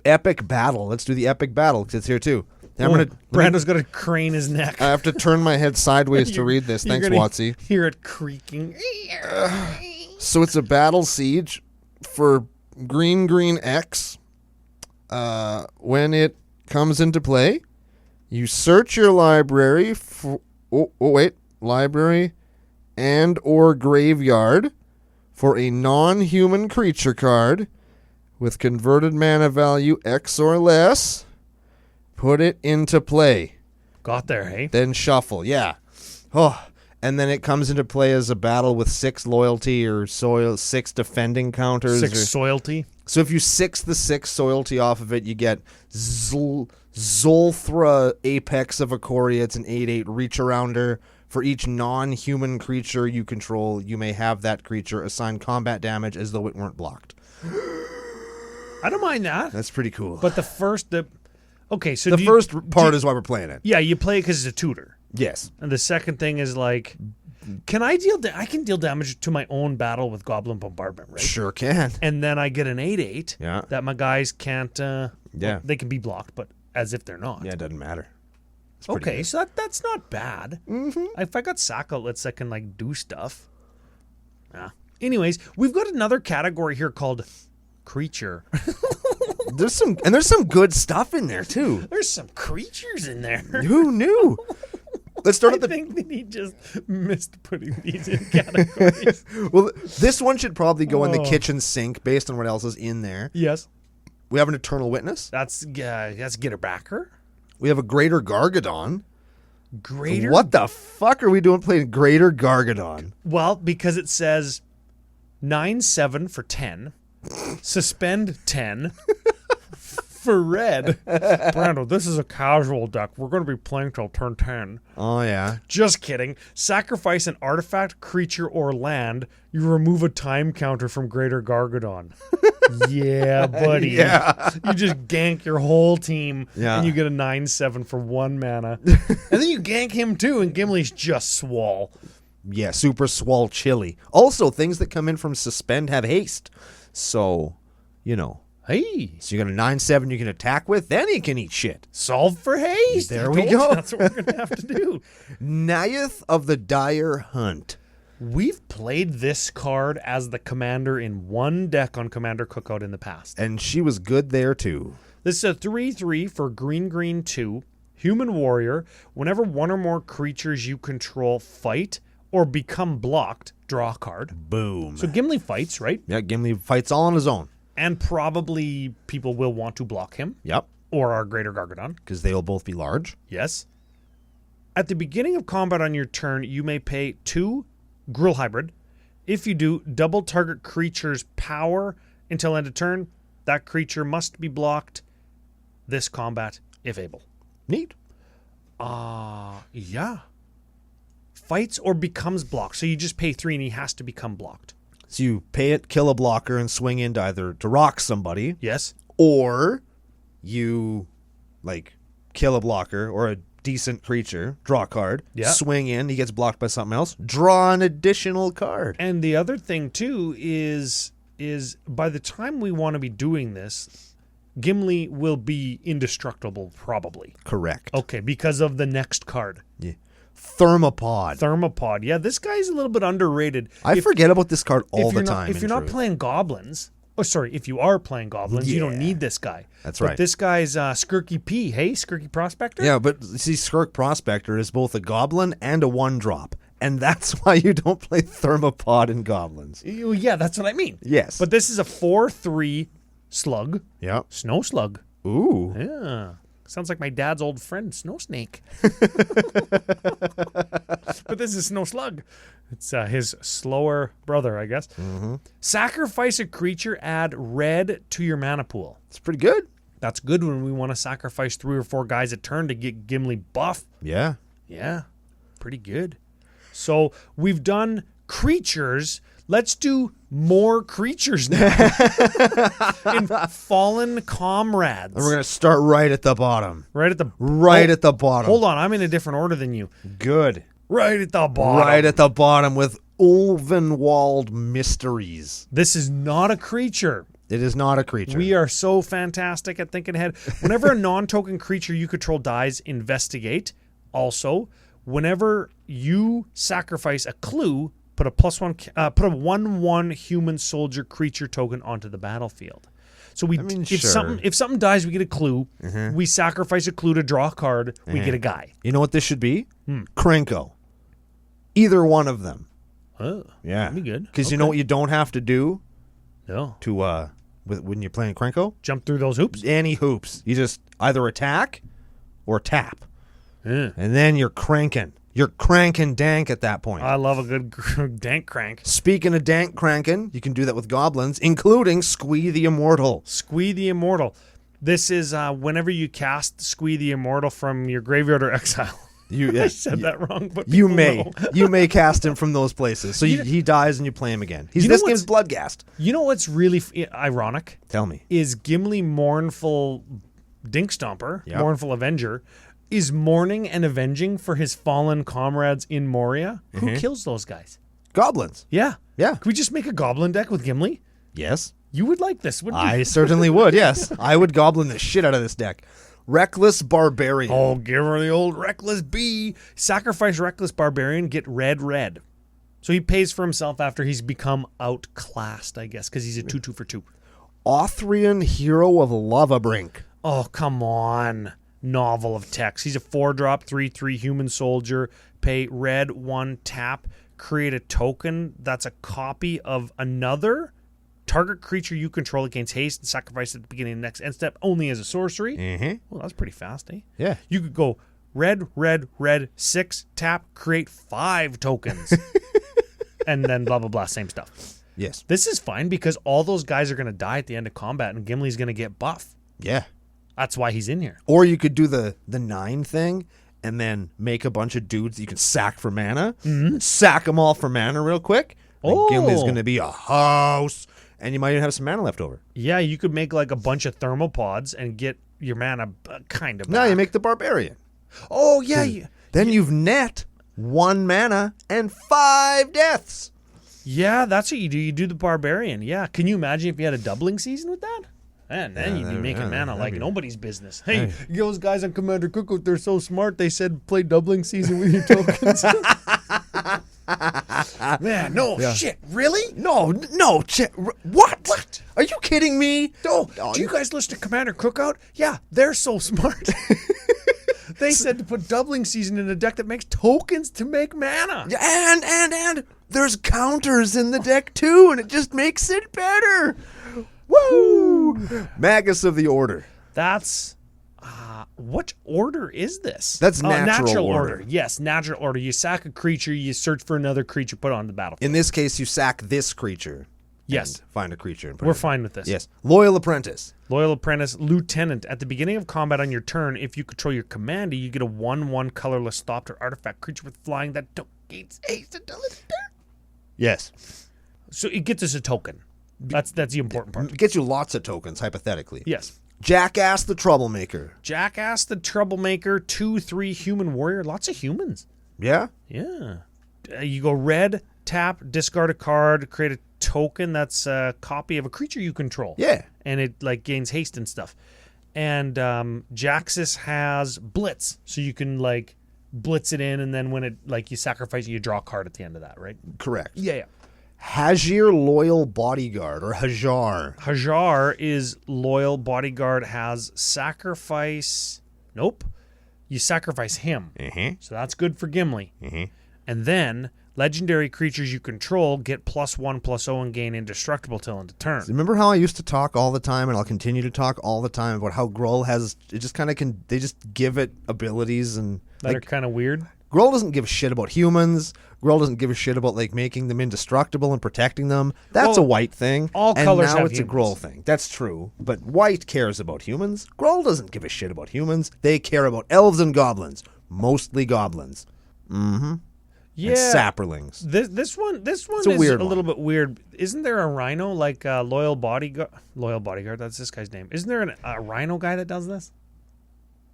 epic battle. Let's do the epic battle because it's here too. Brando's going to crane his neck. I have to turn my head sideways to read this. Thanks, Watsy. Hear it creaking. So it's a battle siege for green X. When it comes into play, you search your library for library and or graveyard for a non-human creature card with converted mana value X or less. Put it into play. Got there, hey? Then shuffle, yeah. Oh, and then it comes into play as a battle with 6 loyalty or 6 defending counters. 6 soilty. So if you 6 the 6 soilty off of it, you get Zolthra Apex of Ikoria. It's an 8/8 reach arounder For each non-human creature you control, you may have that creature assign combat damage as though it weren't blocked. I don't mind that. That's pretty cool. But the first part is why we're playing it. Yeah, you play it because it's a tutor. Yes. And the second thing is like, I can deal damage to my own battle with Goblin Bombardment, right? Sure can. And then I get an 8/8 Yeah. that my guys can't. Yeah. Well, they can be blocked, but as if they're not. Yeah, it doesn't matter. Okay, so that's not bad. Mm-hmm. If I got sack outlets that can like do stuff. Anyways, we've got another category here called creature. There's some good stuff in there too. There's some creatures in there. Who knew? Let's start at I think that he just missed putting these in categories. Well, this one should probably go in the kitchen sink based on what else is in there. Yes. We have an Eternal Witness. That's Gitterbacker. We have a Greater Gargadon. Greater? What the fuck are we doing playing Greater Gargadon? Well, because it says 9/7 for 10. Suspend 10. For red, Brando, this is a casual deck. We're going to be playing till turn 10. Oh, yeah. Just kidding. Sacrifice an artifact, creature, or land. You remove a time counter from Greater Gargadon. Yeah, buddy. Yeah. You just gank your whole team, and you get a 9/7 for 1 mana. And then you gank him too, and Gimli's just swall. Yeah, super swall chili. Also, things that come in from suspend have haste. So, Hey. So you got a 9/7 you can attack with, then he can eat shit. Solve for haste. There we go. That's what we're going to have to do. Naiath of the Dire Hunt. We've played this card as the commander in one deck on Commander Cookout in the past. And she was good there too. This is a 3/3 for green 2. Human warrior. Whenever one or more creatures you control fight or become blocked, draw a card. Boom. So Gimli fights, right? Yeah, Gimli fights all on his own. And probably people will want to block him. Yep. Or our Greater Gargadon. Because they'll both be large. Yes. At the beginning of combat on your turn, you may pay 2 Gruul Hybrid. If you do, double target creature's power until end of turn. That creature must be blocked this combat if able. Neat. Yeah. Fights or becomes blocked. So you just pay 3 and he has to become blocked. So you pay it, kill a blocker, and swing in to either to rock somebody. Yes. Or you, kill a blocker or a decent creature, draw a card, swing in, he gets blocked by something else, draw an additional card. And the other thing, too, is by the time we want to be doing this, Gimli will be indestructible, probably. Correct. Okay, because of the next card. Yeah. Thermopod. Yeah, this guy's a little bit underrated. I forget about this card all the time. If you're not playing goblins, if you are playing goblins, you don't need this guy. That's right. But this guy's Skirky P. Hey, Skirky Prospector? Yeah, but see, Skirk Prospector is both a goblin and a 1-drop. And that's why you don't play Thermopod in goblins. Yeah, that's what I mean. Yes. But this is a 4/3 slug. Yeah. Snow slug. Ooh. Yeah. Sounds like my dad's old friend, Snow Snake. But this is Snow Slug. It's his slower brother, I guess. Mm-hmm. Sacrifice a creature, add red to your mana pool. It's pretty good. That's good when we want to sacrifice 3 or 4 guys a turn to get Gimli buff. Yeah. Yeah. Pretty good. So we've done creatures. Let's do more creatures now. In Fallen Comrades. And we're going to start right at the bottom. Right at the bottom. Hold on, I'm in a different order than you. Good. Right at the bottom. Right at the bottom with Ulvenwald Mysteries. This is not a creature. It is not a creature. We are so fantastic at thinking ahead. Whenever a non-token creature you control dies, investigate. Also, whenever you sacrifice a clue, put a 1/1 human soldier creature token onto the battlefield. So if something dies, we get a clue. Mm-hmm. We sacrifice a clue to draw a card. We get a guy. You know what this should be? Krenko. Either one of them. Oh, yeah, that'd be good. Because you know what you don't have to do. No. To when you're playing Krenko, jump through those hoops. Any hoops. You just either attack or tap, and then you're cranking. You're cranking dank at that point. I love a good dank crank. Speaking of dank cranking, you can do that with goblins, including Squee the Immortal. Squee the Immortal. This is whenever you cast Squee the Immortal from your graveyard or exile. I said that wrong, but you people may know. you may cast him from those places. So he dies and you play him again. This game's Bloodghast. You know what's really ironic? Tell me. Is Gimli Mournful Dinkstomper, Mournful Avenger, is mourning and avenging for his fallen comrades in Moria? Who kills those guys? Goblins. Yeah. Yeah. Can we just make a goblin deck with Gimli? Yes. You would like this, wouldn't you? I certainly would, yes. I would goblin the shit out of this deck. Reckless Barbarian. Oh, give her the old Reckless B. Sacrifice Reckless Barbarian, get red. So he pays for himself after he's become outclassed, I guess, because he's a 2/2 for 2. Authrian Hero of Lavabrink. Oh, come on. Novel of text. He's a 4-drop, 3/3 human soldier. Pay red, 1 tap. Create a token that's a copy of another target creature you control that gains haste and sacrifice at the beginning of the next end step only as a sorcery. Well, that's pretty fast, eh? Yeah. You could go red, 6, tap, create 5 tokens. And then blah, blah, blah, same stuff. Yes. This is fine because all those guys are going to die at the end of combat and Gimli's going to get buff. Yeah. That's why he's in here. Or you could do the 9 thing and then make a bunch of dudes that you can sack for mana. Sack them all for mana real quick. Oh. Gimli's going to be a house. And you might even have some mana left over. Yeah, you could make like a bunch of thermopods and get your mana kind of back. Now you make the Barbarian. Oh, yeah. Then you've net 1 mana and 5 deaths. Yeah, that's what you do. You do the Barbarian. Yeah. Can you imagine if you had a doubling season with that? And then you'd be making mana like nobody's business. Hey, those guys on Commander Cookout, they're so smart. They said play doubling season with your tokens. Man, shit. Really? No. What? Are you kidding me? No. Do you guys listen to Commander Cookout? Yeah, they're so smart. They said to put doubling season in a deck that makes tokens to make mana. And there's counters in the deck too, and it just makes it better. Woo! Magus of the Order. That's what order is this? That's natural order. Yes, natural order. You sack a creature, you search for another creature, put it on the battlefield. In this case, you sack this creature. Yes. And find a creature. And put We're it fine with this. Yes. Loyal Apprentice. Loyal Apprentice, Lieutenant. At the beginning of combat on your turn, if you control your commander, you get a 1/1 colorless stopped or artifact creature with flying that gains haste until its turn. Yes. So it gets us a token. That's the important part. It gets you lots of tokens, hypothetically. Yes. Jackass the Troublemaker. Jackass the Troublemaker, 2/3 human warrior. Lots of humans. Yeah? Yeah. You go red, tap, discard a card, create a token that's a copy of a creature you control. Yeah. And it like gains haste and stuff. And Jaxis has Blitz, so you can like blitz it in, and then when it like you sacrifice it, you draw a card at the end of that, right? Correct. Yeah. Hajir Loyal Bodyguard, or Hajar. Hajar is Loyal Bodyguard, has sacrifice. Nope. You sacrifice him. So that's good for Gimli. And then legendary creatures you control get +1/+0 and gain indestructible till end of turn. Remember how I used to talk all the time, and I'll continue to talk all the time about how Gruul has, it just kind of can, they just give it abilities and that are kind of weird. Gruul doesn't give a shit about humans. Gruul doesn't give a shit about like making them indestructible and protecting them. That's a white thing. All colors and now have it's humans. a Gruul thing. That's true. But white cares about humans. Gruul doesn't give a shit about humans. They care about elves and goblins. Mostly goblins. Yeah. And sapperlings. This one is a a weird little bit weird. Isn't there a rhino like Loyal Bodyguard? Loyal Bodyguard, that's this guy's name. Isn't there a rhino guy that does this?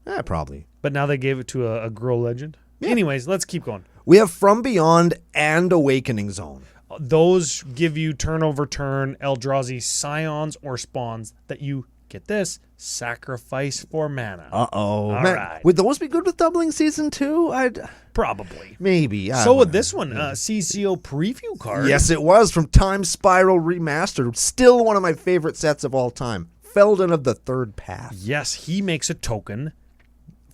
Yeah, probably. But now they gave it to a Gruul legend. Yeah. Anyways, let's keep going. We have From Beyond and Awakening Zone. Those give you turn over turn Eldrazi scions or spawns that you, get this, sacrifice for mana. Uh-oh. All right. Would those be good with doubling season 2? Probably. Maybe. So would this one, CCO preview card. Yes, it was, from Time Spiral Remastered. Still one of my favorite sets of all time. Felden of the Third Path. Yes, he makes a token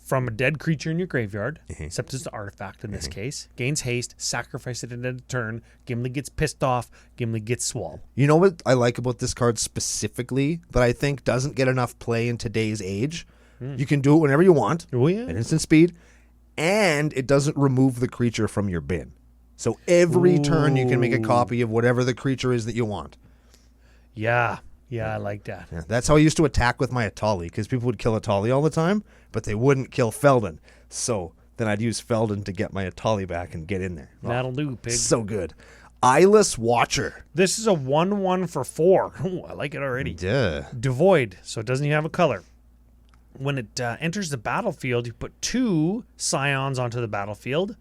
from a dead creature in your graveyard, except it's an artifact in this case. Gains haste, sacrifice it in a turn. Gimli gets pissed off. Gimli gets swole. You know what I like about this card specifically that I think doesn't get enough play in today's age? You can do it whenever you want. Oh, yeah. At instant speed. And it doesn't remove the creature from your bin. So every turn you can make a copy of whatever the creature is that you want. Yeah. Yeah, I like that. Yeah, that's how I used to attack with my Atali, because people would kill Atali all the time, but they wouldn't kill Felden. So then I'd use Feldon to get my Atali back and get in there. That'll do, pig. So good. Eyeless Watcher. This is a 1/1 for 4. Ooh, I like it already. Duh. Devoid, so it doesn't even have a color. When it enters the battlefield, you put 2 Scions onto the battlefield.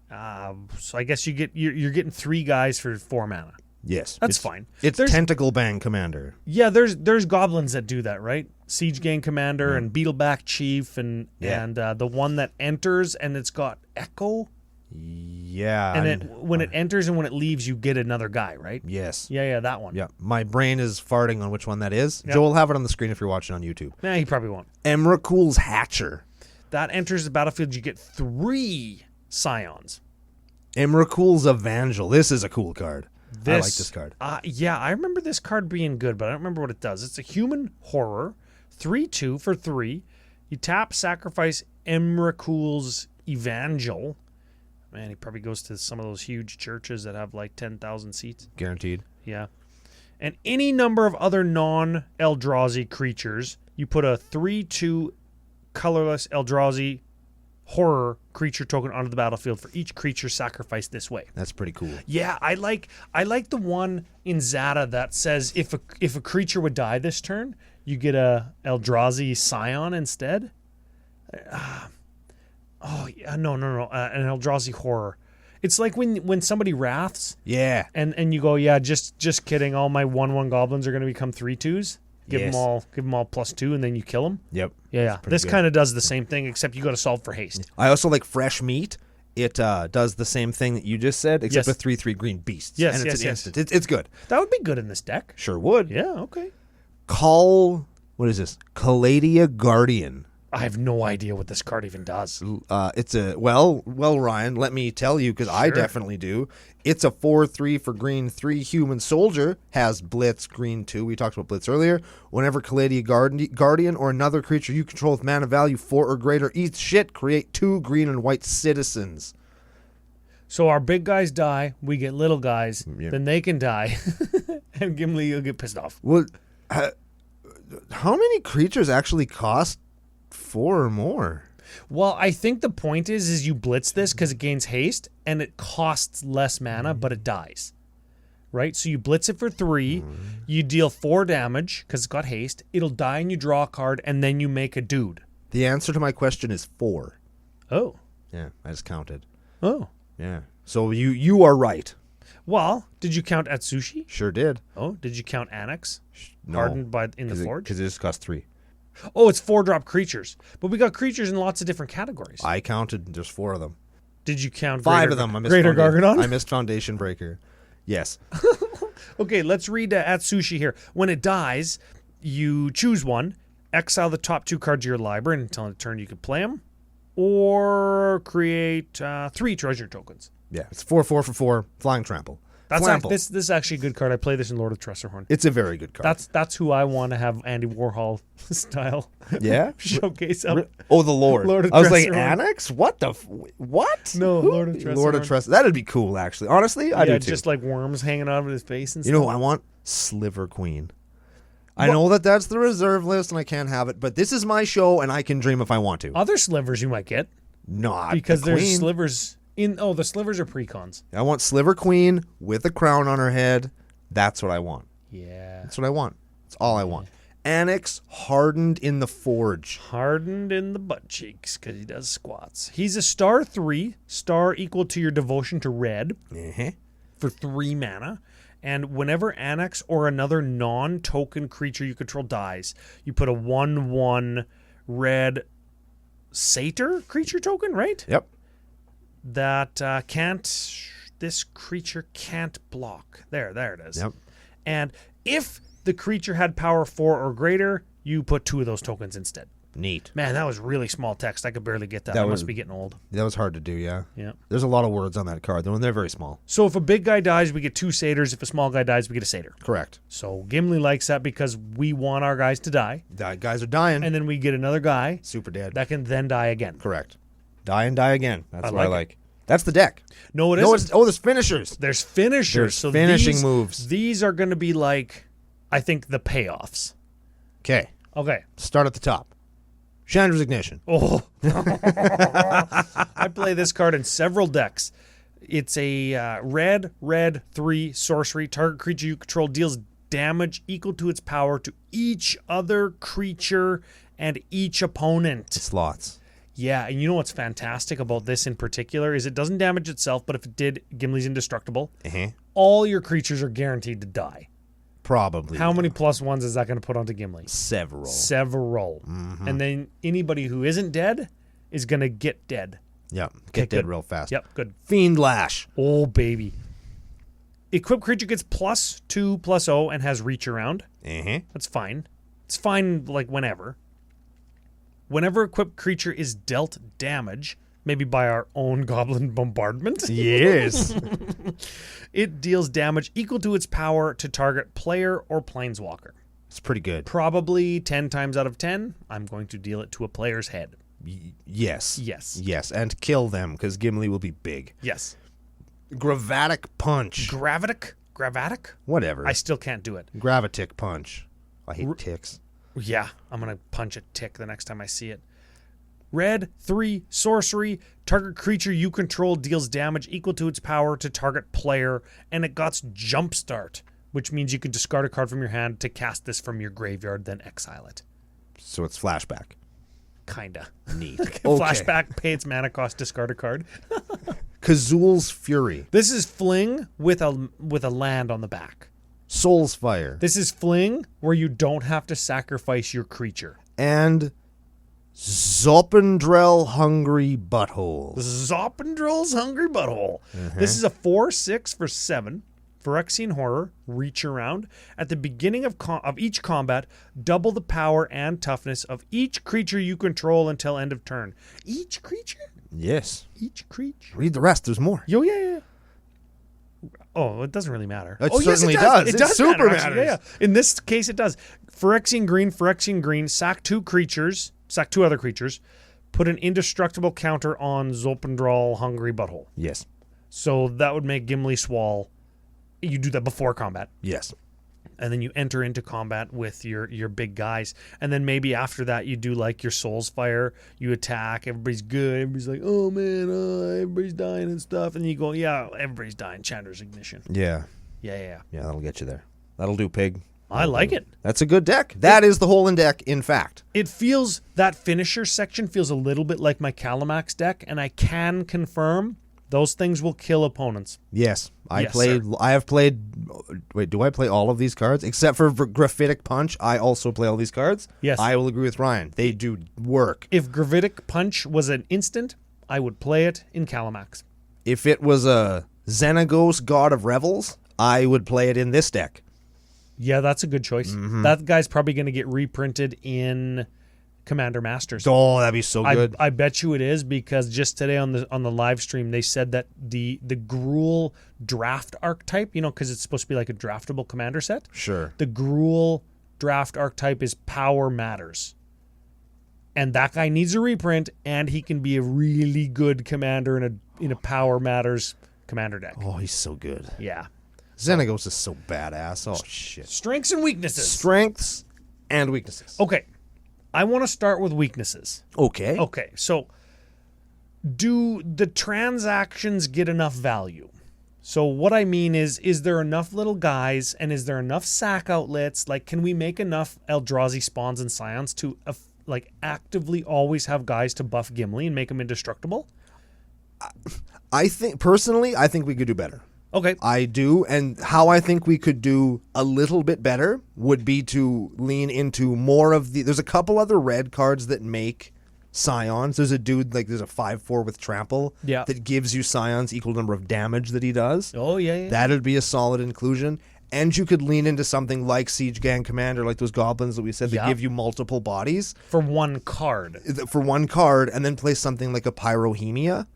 So I guess you're getting 3 guys for 4 mana. Yes. That's fine. It's Tentacle Bang Commander. Yeah, there's goblins that do that, right? Siege Gang Commander and Beetleback Chief and the one that enters and it's got Echo. Yeah. And when it enters and when it leaves, you get another guy, right? Yes. Yeah, that one. Yeah. My brain is farting on which one that is. Yep. Joe will have it on the screen if you're watching on YouTube. Nah, he probably won't. Emrakul's Hatcher. That enters the battlefield, you get 3 Scions. Emrakul's Evangel. This is a cool card. I like this card. Yeah, I remember this card being good, but I don't remember what it does. It's a human horror, 3/2 for 3. You tap, sacrifice Emrakul's Evangel. Man, he probably goes to some of those huge churches that have like 10,000 seats. Guaranteed. Yeah. And any number of other non-Eldrazi creatures, you put a 3/2 colorless Eldrazi horror creature token onto the battlefield for each creature sacrificed this way. That's pretty cool. Yeah, I like the one in Zada that says if a creature would die this turn, you get a Eldrazi Scion instead. No, an Eldrazi horror. It's like when somebody wraths. Yeah. And you go, yeah, just kidding. All my 1/1 goblins are going to become 3/2s. Give them all +2, and then you kill them. Yep. Yeah. This kind of does the same thing, except you got to solve for haste. I also like Fresh Meat. It does the same thing that you just said, except with 3/3 green beasts. Yes, and it's an instant. It's good. That would be good in this deck. Sure would. Yeah. Okay. What is this? Calladia Guardian. I have no idea what this card even does. It's a well, Ryan. Let me tell you, because I definitely do. It's a 4/3 for green 3 human soldier. Has Blitz green 2. We talked about Blitz earlier. Whenever Calladia Guardian or another creature you control with mana value 4 or greater eats shit, create 2 green and white citizens. So our big guys die, we get little guys, then they can die, and Gimli will get pissed off. Well, how many creatures actually cost 4 or more? Well, I think the point is you blitz this because it gains haste and it costs less mana, but it dies. Right? So you blitz it for 3, you deal 4 damage because it's got haste, it'll die and you draw a card, and then you make a dude. The answer to my question is 4. Oh. Yeah, I just counted. Oh. Yeah. So you are right. Well, did you count Atsushi? Sure did. Oh, did you count Annex? No. Hardened in the Forge? Because it just cost 3. Oh, it's 4-drop creatures. But we got creatures in lots of different categories. I counted. There's 4 of them. Did you count 5 of them? I missed Greater Gargadon? I missed Foundation Breaker. Yes. Okay, let's read Atsushi here. When it dies, you choose one, exile the top 2 cards of your library, and until the turn you can play them, or create 3 treasure tokens. Yeah, it's 4/4 for 4, Flying Trample. This is actually a good card. I play this in Lord of Tressorhorn. It's a very good card. That's who I want to have Andy Warhol style. Yeah? Showcase up. Oh, the Lord. Lord of I was like, Tressorhorn. Annex? What the? What? No, Lord of Tressorhorn. Lord of Tressorhorn. That'd be cool, actually. Honestly, I do too. Just like worms hanging out of his face and stuff. You know what I want? Sliver Queen. I know that's the reserve list and I can't have it, but this is my show and I can dream if I want to. Other slivers you might get. Not because the there's queen. slivers in. Oh, the slivers are precons. I want Sliver Queen with a crown on her head. That's what I want. Yeah. That's what I want. That's all I want. Annex Hardened in the Forge. Hardened in the butt cheeks because he does squats. He's a star 3, star equal to your devotion to red for 3 mana. And whenever Annex or another non-token creature you control dies, you put a 1/1 red satyr creature token, right? Yep. That this creature can't block. There it is. Yep. And if the creature had power 4 or greater, you put 2 of those tokens instead. Neat. Man, that was really small text. I could barely get that. I must be getting old. That was hard to do, yeah. Yeah. There's a lot of words on that card, though, and they're very small. So if a big guy dies, we get 2 satyrs. If a small guy dies, we get a satyr. Correct. So Gimli likes that because we want our guys to die. Guys are dying. And then we get another guy. Super dead. That can then die again. Correct. Die and die again. That's what I like. It. That's the deck. No, it isn't. There's finishers. There's finishers. There's finishing moves. These are going to be like, I think, the payoffs. Okay. Okay. Start at the top. Chandra's Ignition. Oh. I play this card in several decks. It's a red 3 sorcery. Target creature you control deals damage equal to its power to each other creature and each opponent. Slots. Yeah, and you know what's fantastic about this in particular is it doesn't damage itself, but if it did, Gimli's indestructible. All your creatures are guaranteed to die. Probably. How many +1s is that going to put onto Gimli? Several. Mm-hmm. And then anybody who isn't dead is going to get dead. Yep. Get dead real fast. Yep, good. Fiend Lash. Oh, baby. Equipped creature gets +2/+0 and has reach around. That's fine. It's fine like whenever. Whenever equipped creature is dealt damage, maybe by our own goblin bombardment. Yes. It deals damage equal to its power to target player or planeswalker. It's pretty good. Probably 10 times out of 10, I'm going to deal it to a player's head. Yes. Yes. Yes, and kill them because Gimli will be big. Yes. Gravatic Punch. Gravatic? Whatever. I still can't do it. Gravitic Punch. I hate ticks. Yeah, I'm going to punch a tick the next time I see it. Red 3 sorcery. Target creature you control deals damage equal to its power to target player, and it got Jumpstart, which means you can discard a card from your hand to cast this from your graveyard, then exile it. So it's flashback. Kinda. Neat. Flashback, pay its mana cost, discard a card. Kazul's Fury. This is fling with a land on the back. Soul's Fire. This is fling where you don't have to sacrifice your creature. And Zoppendrel Hungry Butthole. Zoppendrel's Hungry Butthole. This is a 4/6 for 7. Phyrexian Horror, reach around. At the beginning of each combat, double the power and toughness of each creature you control until end of turn. Each creature? Yes. Each creature? Read the rest. There's more. Yeah. Oh, it doesn't really matter. It yes, certainly it does. does. It does super matter. Yeah. In this case, it does. Phyrexian green, sack 2 creatures, sack 2 other creatures, put an indestructible counter on Zoppendrel Hungry Butthole. Yes. So that would make Gimli Swall. You do that before combat. Yes. And then you enter into combat with your big guys. And then maybe after that, you do like your Soul's Fire. You attack. Everybody's good. Everybody's like, oh, man, everybody's dying and stuff. And you go, yeah, everybody's dying. Chandra's Ignition. Yeah. Yeah. Yeah, that'll get you there. That'll do, Pig. I like it. That's a good deck. That is the hole in deck, in fact. It feels, that finisher section feels a little bit like my Calamax deck. And I can confirm those things will kill opponents. Yes. I have played. Wait, do I play all of these cards? Except for Graphitic Punch, I also play all these cards. Yes. I will agree with Ryan. They do work. If Gravitic Punch was an instant, I would play it in Calamax. If it was a Xenagos God of Revels, I would play it in this deck. Yeah, that's a good choice. That guy's probably going to get reprinted in Commander Masters. Oh, that'd be so good. I bet you it is, because just today on the live stream they said that the Gruul draft archetype, because it's supposed to be like a draftable commander set. Sure. The Gruul draft archetype is Power Matters. And that guy needs a reprint, and he can be a really good commander in a Power Matters commander deck. Oh, he's so good. Yeah. Xenagos is so badass. Oh, shit. Strengths and weaknesses. Strengths and weaknesses. Okay. I want to start with weaknesses. Okay. Okay, so do the transactions get enough value? So what I mean is there enough little guys, and is there enough sack outlets? Like, can we make enough Eldrazi spawns and scions to actively always have guys to buff Gimli and make him indestructible? I think we could do better. Okay. I do, and how I think we could do a little bit better would be to lean into more of there's a couple other red cards that make scions. There's a dude, there's a 5/4 with trample that gives you scions equal number of damage that he does. Oh, yeah. That'd be a solid inclusion. And you could lean into something like Siege Gang Commander, like those goblins that we said that give you multiple bodies. For one card. And then play something like a Pyrohemia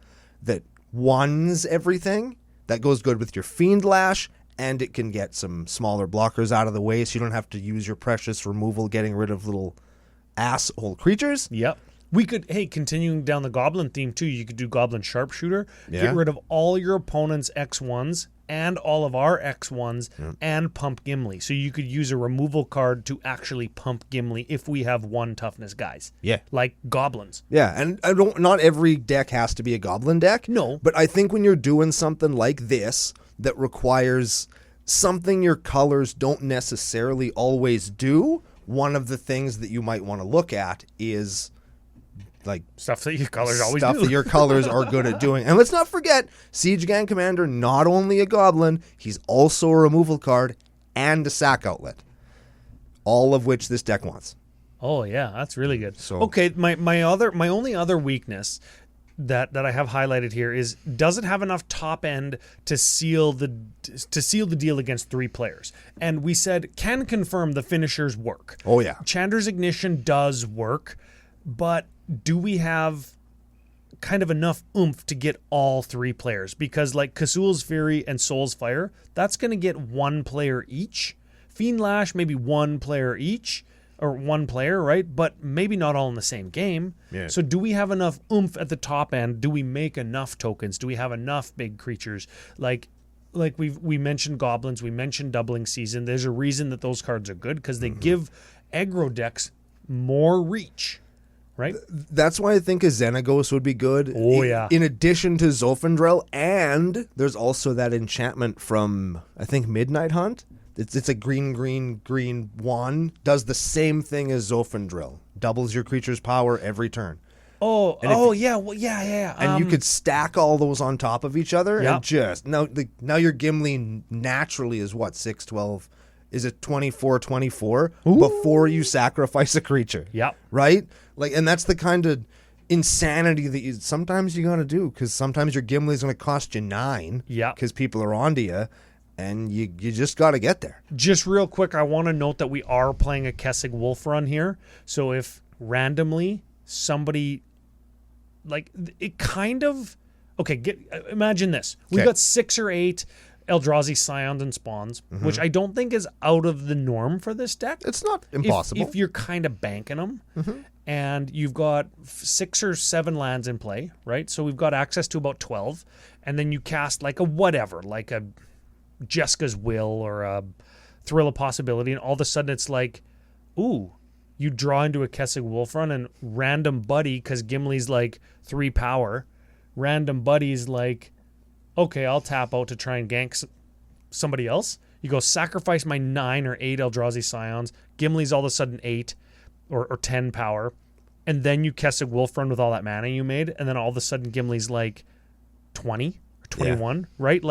that ones everything. That goes good with your Fiend Lash, and it can get some smaller blockers out of the way, so you don't have to use your precious removal getting rid of little asshole creatures. Yep. We could, continuing down the Goblin theme too, you could do Goblin Sharpshooter, get rid of all your opponent's X1s and all of our X1s and pump Gimli. So you could use a removal card to actually pump Gimli if we have 1 toughness guys. Yeah. Like Goblins. Yeah, and not every deck has to be a Goblin deck. No. But I think when you're doing something like this that requires something your colors don't necessarily always do, one of the things that you might want to look at is like stuff that your colors always stuff do. that your colors are good at doing. And let's not forget, Siege Gang Commander, not only a Goblin, he's also a removal card and a sack outlet. All of which this deck wants. Oh yeah, that's really good. So, okay, my only other weakness that I have highlighted here is, does it have enough top end to seal the deal against 3 players? And we said can confirm the finishers work. Oh yeah. Chandra's Ignition does work, but do we have kind of enough oomph to get all 3 players? Because like Kazul's Fury and Soul's Fire, that's going to get 1 player each. Fiend Lash, maybe 1 player each. Or 1 player, right? But maybe not all in the same game. Yeah. So do we have enough oomph at the top end? Do we make enough tokens? Do we have enough big creatures? Like we mentioned Goblins, we mentioned Doubling Season. There's a reason that those cards are good, because they give aggro decks more reach, right? That's why I think a Xenagos would be good. Oh, yeah. In addition to Zofendrel, and there's also that enchantment from, I think, Midnight Hunt. It's a green 1. Does the same thing as Zofendril. Doubles your creature's power every turn. Yeah. Well, yeah. And you could stack all those on top of each other. Yep. And just, now your Gimli naturally is what, 6, 12? Is it 24, 24? Before you sacrifice a creature. Yep. Right? And that's the kind of insanity that sometimes you got to do, because sometimes your Gimli's going to cost you 9. Yeah. Because people are onto you. And you just got to get there. Just real quick, I want to note that we are playing a Kessig Wolf run here. So if randomly somebody, it kind of... Okay, imagine this. We've got 6 or 8 Eldrazi Scions and Spawns, which I don't think is out of the norm for this deck. It's not impossible. If you're kind of banking them. And you've got 6 or 7 lands in play, right? So we've got access to about 12. And then you cast like a Jeska's Will or a Thrill of Possibility, and all of a sudden it's like, ooh, you draw into a Kessig Wolf run, and random buddy, because Gimli's like 3 power, random buddy's like, okay, I'll tap out to try and gank somebody else. You go sacrifice my 9 or 8 Eldrazi Scions, Gimli's all of a sudden 8 or 10 power, and then you Kessig Wolf run with all that mana you made, and then all of a sudden Gimli's like 20 21, right?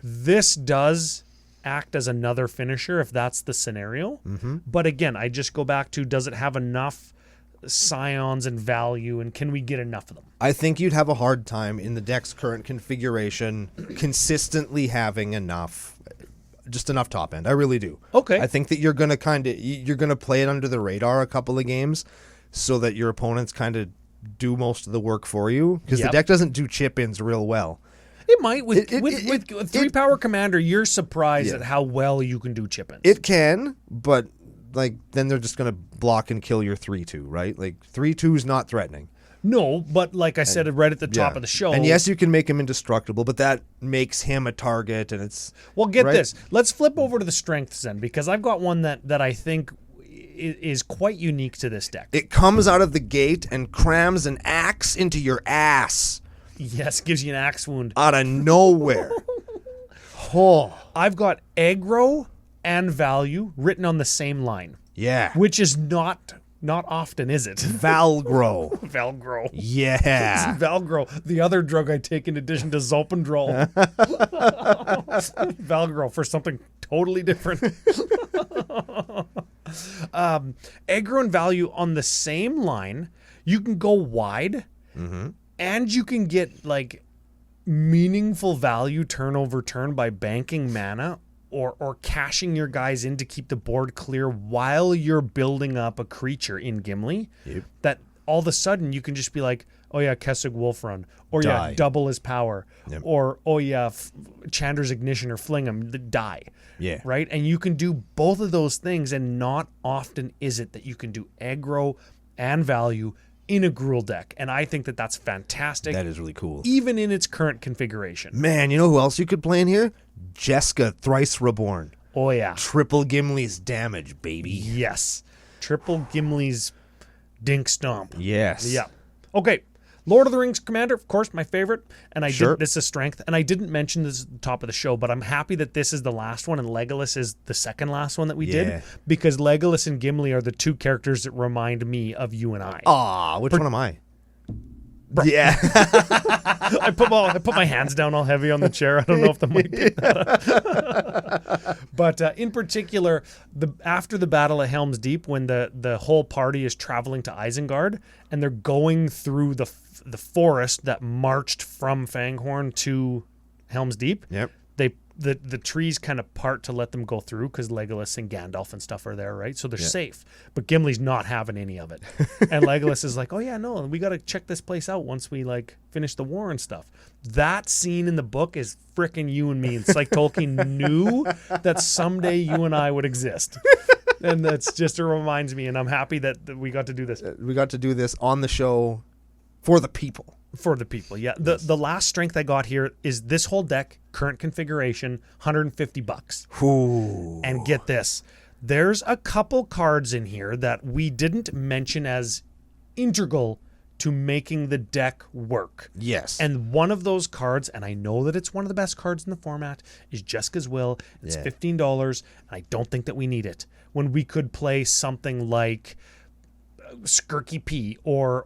This does act as another finisher if that's the scenario. But again, I just go back to, does it have enough scions and value, and can we get enough of them? I think you'd have a hard time in the deck's current configuration consistently having enough top end. I really do. Okay. I think that you're going to play it under the radar a couple of games so that your opponents kind of do most of the work for you, because the deck doesn't do chip-ins real well. It might. With 3-power commander, you're surprised at how well you can do chip-ins. It can, but then they're just going to block and kill your 3-2, right? 3-2 is not threatening. No, but like I said right at the top of the show. And yes, you can make him indestructible, but that makes him a target, and it's... Well, get this. Let's flip over to the strengths then, because I've got one that I think is quite unique to this deck. It comes out of the gate and crams an axe into your ass. Yes, gives you an axe wound. Out of nowhere. I've got aggro and value written on the same line. Yeah. Which is not often, is it? Valgro. Valgro. Yeah. Valgro, the other drug I take in addition to Zolpendrol. Valgro for something totally different. Aggro and value on the same line. You can go wide. And you can get meaningful value turn over turn by banking mana or cashing your guys in to keep the board clear while you're building up a creature in Gimli. Yep. That all of a sudden you can just be like, oh yeah, Kessig Wolf run. Or die. Yeah, double his power. Yep. Or oh yeah, Chandra's Ignition or Fling him, die. Yeah. Right? And you can do both of those things, and not often is it that you can do aggro and value in a Gruul deck. And I think that that's fantastic. That is really cool. Even in its current configuration. Man, you know who else you could play in here? Jeska, Thrice Reborn. Oh, yeah. Triple Gimli's damage, baby. Yes. Triple Gimli's dink stomp. Yes. Yeah. Okay. Lord of the Rings Commander, of course, my favorite. And this is a strength. And I didn't mention this at the top of the show, but I'm happy that this is the last one and Legolas is the second last one that we did. Because Legolas and Gimli are the two characters that remind me of you and I. Aw, which one am I? Bro. Yeah. I put my hands down all heavy on the chair. I don't know if the mic did that. But in particular, after the Battle of Helm's Deep, when the whole party is traveling to Isengard and they're going through the forest that marched from Fanghorn to Helm's Deep. Yep. The trees kind of part to let them go through because Legolas and Gandalf and stuff are there, right? So they're safe. But Gimli's not having any of it. And Legolas is like, oh yeah, no, we got to check this place out once we finish the war and stuff. That scene in the book is frickin' you and me. It's like Tolkien knew that someday you and I would exist. And that's just, it reminds me, and I'm happy that we got to do this. We got to do this on the show for the people. For the people, yeah. The last strength I got here is this whole deck, current configuration, $150. Ooh. And get this, there's a couple cards in here that we didn't mention as integral to making the deck work. Yes. And one of those cards, and I know that it's one of the best cards in the format, is Jeska's Will. It's $15, and I don't think that we need it. When we could play something like Skirky P or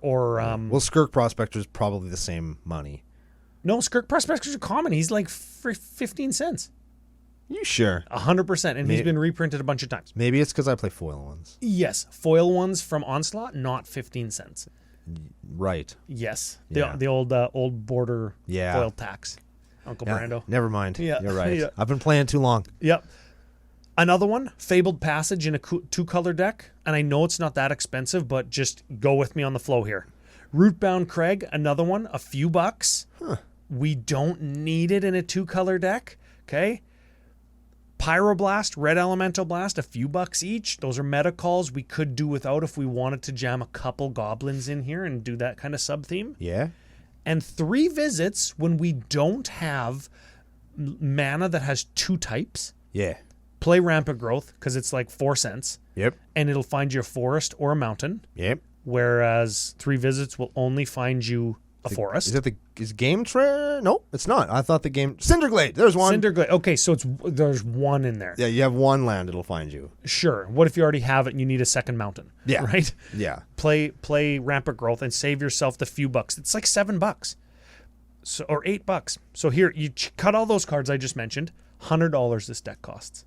Skirk Prospector is probably the same money. No, Skirk Prospector's a common. He's like for 15 cents. You sure? 100%, and he's been reprinted a bunch of times. Maybe it's because I play foil ones. Yes, foil ones from Onslaught, not 15 cents. Right. Yes, the old border foil tax. Uncle Brando. Never mind. Yeah. You're right. Yeah. I've been playing too long. Yep. Another one, Fabled Passage in a two-color deck. And I know it's not that expensive, but just go with me on the flow here. Rootbound Craig, another one, a few bucks. Huh. We don't need it in a two-color deck, okay? Pyroblast, Red Elemental Blast, a few bucks each. Those are meta calls we could do without if we wanted to jam a couple goblins in here and do that kind of sub-theme. Yeah. And 3 visits when we don't have mana that has 2 types. Yeah. Play Rampant Growth because it's like 4 cents. Yep. And it'll find you a forest or a mountain. Yep. Whereas 3 visits will only find you a forest. Is game No, it's not. I thought the game Cinderglade. There's one. Cinderglade. Okay, so there's one in there. Yeah, you have one land. It'll find you. Sure. What if you already have it and you need a second mountain? Yeah. Right. Yeah. Play Rampant Growth and save yourself the few bucks. It's like $7. So or $8. So here you cut all those cards I just mentioned. $100 this deck costs.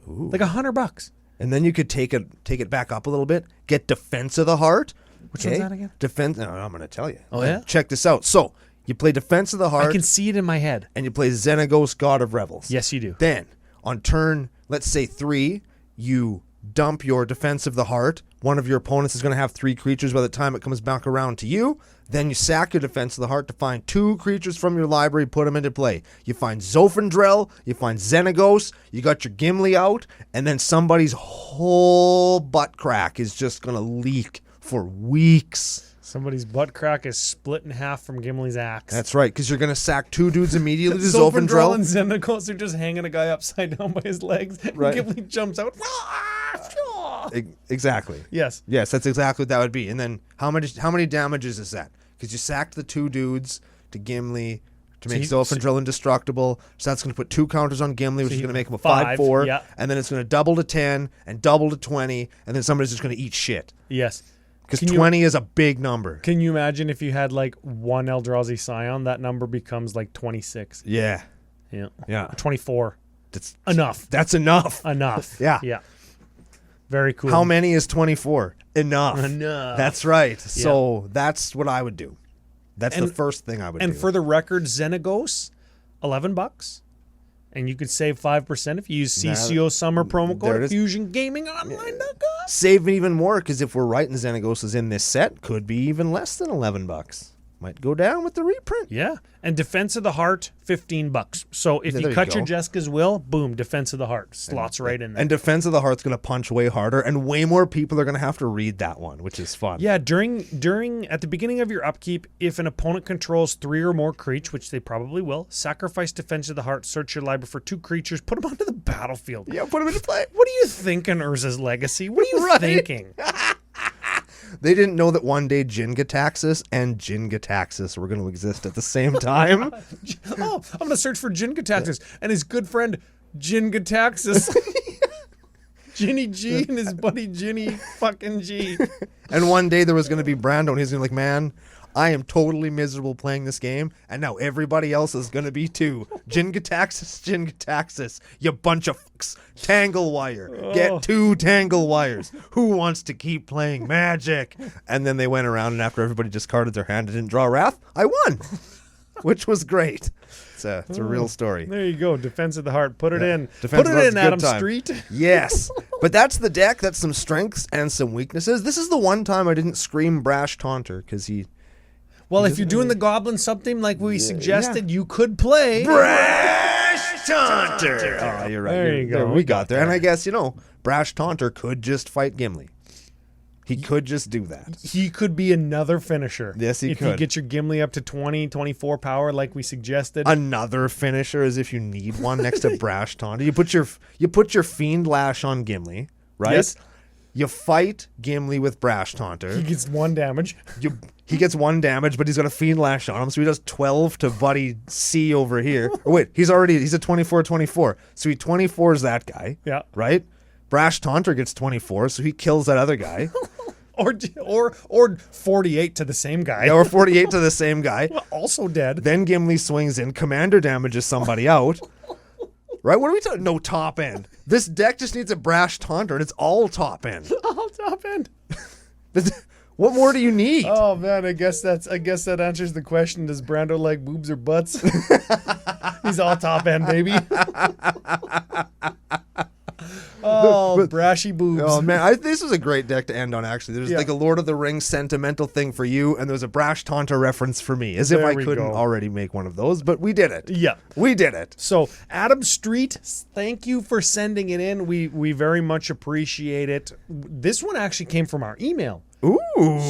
Ooh. Like $100. And then you could take it back up a little bit. Get Defense of the Heart. Which one's that again? Defense. No, I'm going to tell you. Oh yeah. Check this out. So you play Defense of the Heart. I can see it in my head. And you play Xenagos, God of Revels. Yes, you do. Then on turn, let's say 3, you dump your Defense of the Heart. One of your opponents is going to have 3 creatures by the time it comes back around to you. Then you sack your Defense of the Heart to find 2 creatures from your library, put them into play. You find Zofendrel, you find Xenagos, you got your Gimli out, and then somebody's whole butt crack is just going to leak for weeks. Somebody's butt crack is split in half from Gimli's axe. That's right, because you're going to sack 2 dudes immediately to Zofendrel Zofendrel. and Xenagos are just hanging a guy upside down by his legs. Right. Gimli jumps out. Exactly. Yes. Yes, that's exactly what that would be. And then how many damages is that? Because you sacked the 2 dudes to Gimli to make Zofendrel indestructible. So that's going to put 2 counters on Gimli, which is going to make him a 5/4. Yeah. And then it's going to double to 10 and double to 20. And then somebody's just going to eat shit. Yes. Because 20 is a big number. Can you imagine if you had like 1 Eldrazi Scion, that number becomes like 26. Yeah. Yeah. Yeah. 24. That's enough. That's enough. Enough. Yeah. Yeah. Very cool. How many is 24? Enough. Enough. That's right. So that's what I would do. That's the first thing I would do. And for the record, Xenagos, $11. And you could save 5% if you use CCO Summer promo code FusionGamingOnline.com. Save even more because if we're right and Xenagos is in this set, could be even less than $11. might go down with the reprint. Yeah. And Defense of the Heart, $15. So if you cut your Jessica's Will, boom, Defense of the Heart slots right in there. And Defense of the Heart's going to punch way harder, and way more people are going to have to read that one, which is fun. Yeah, during at the beginning of your upkeep, if an opponent controls 3 or more creatures, which they probably will, sacrifice Defense of the Heart, search your library for 2 creatures, put them onto the battlefield. Yeah, put them into play. What are you thinking, Urza's Legacy? What are you thinking? They didn't know that one day Jin-Gitaxias and Jin-Gitaxias were going to exist at the same time. Oh, I'm going to search for Jin-Gitaxias and his good friend Jin-Gitaxias. Ginny G and his buddy Ginny fucking G. And one day there was going to be Brando, and he's going to be like, man, I am totally miserable playing this game, and now everybody else is going to be too. Jin-Gitaxias, you bunch of fucks. Tangle Wire. Get 2 Tangle Wires. Who wants to keep playing Magic? And then they went around, and after everybody discarded their hand and didn't draw Wrath, I won, which was great. It's a real story. There you go. Defense of the Heart. Put it in. Defense Put it in, Adam Street. Yes. But that's the deck. That's some strengths and some weaknesses. This is the one time I didn't scream Brash Taunter, because Well, if you're doing the Goblin something like we suggested, you could play Brash Taunter. Oh, you're right. There you go. We got there. And I guess, Brash Taunter could just fight Gimli. He could just do that. He could be another finisher. Yes, he could. If you get your Gimli up to 20, 24 power like we suggested. Another finisher, as if you need one next to Brash Taunter. You put your Fiend Lash on Gimli, right? Yes. You fight Gimli with Brash Taunter. He gets 1 damage. He gets 1 damage, but he's got a Fiend Lash on him, so he does 12 to buddy C over here. Or wait, he's a 24-24, so he 24s that guy. Yeah. Right? Brash Taunter gets 24, so he kills that other guy. or 48 to the same guy. Yeah, or 48 to the same guy. Also dead. Then Gimli swings in, commander damages somebody out. Right? What are we talking? No top end. This deck just needs a Brash Taunter, and it's all top end. All top end. What more do you need? Oh man, I guess that answers the question. Does Brando like boobs or butts? He's all top end, baby. Oh, brashy boobs. Oh man, this was a great deck to end on. Actually, there's like a Lord of the Rings sentimental thing for you, and there's a Brash Taunter reference for me, as if I couldn't already make one of those. But we did it. Yeah, we did it. So Adam Street, thank you for sending it in. We very much appreciate it. This one actually came from our email. Ooh,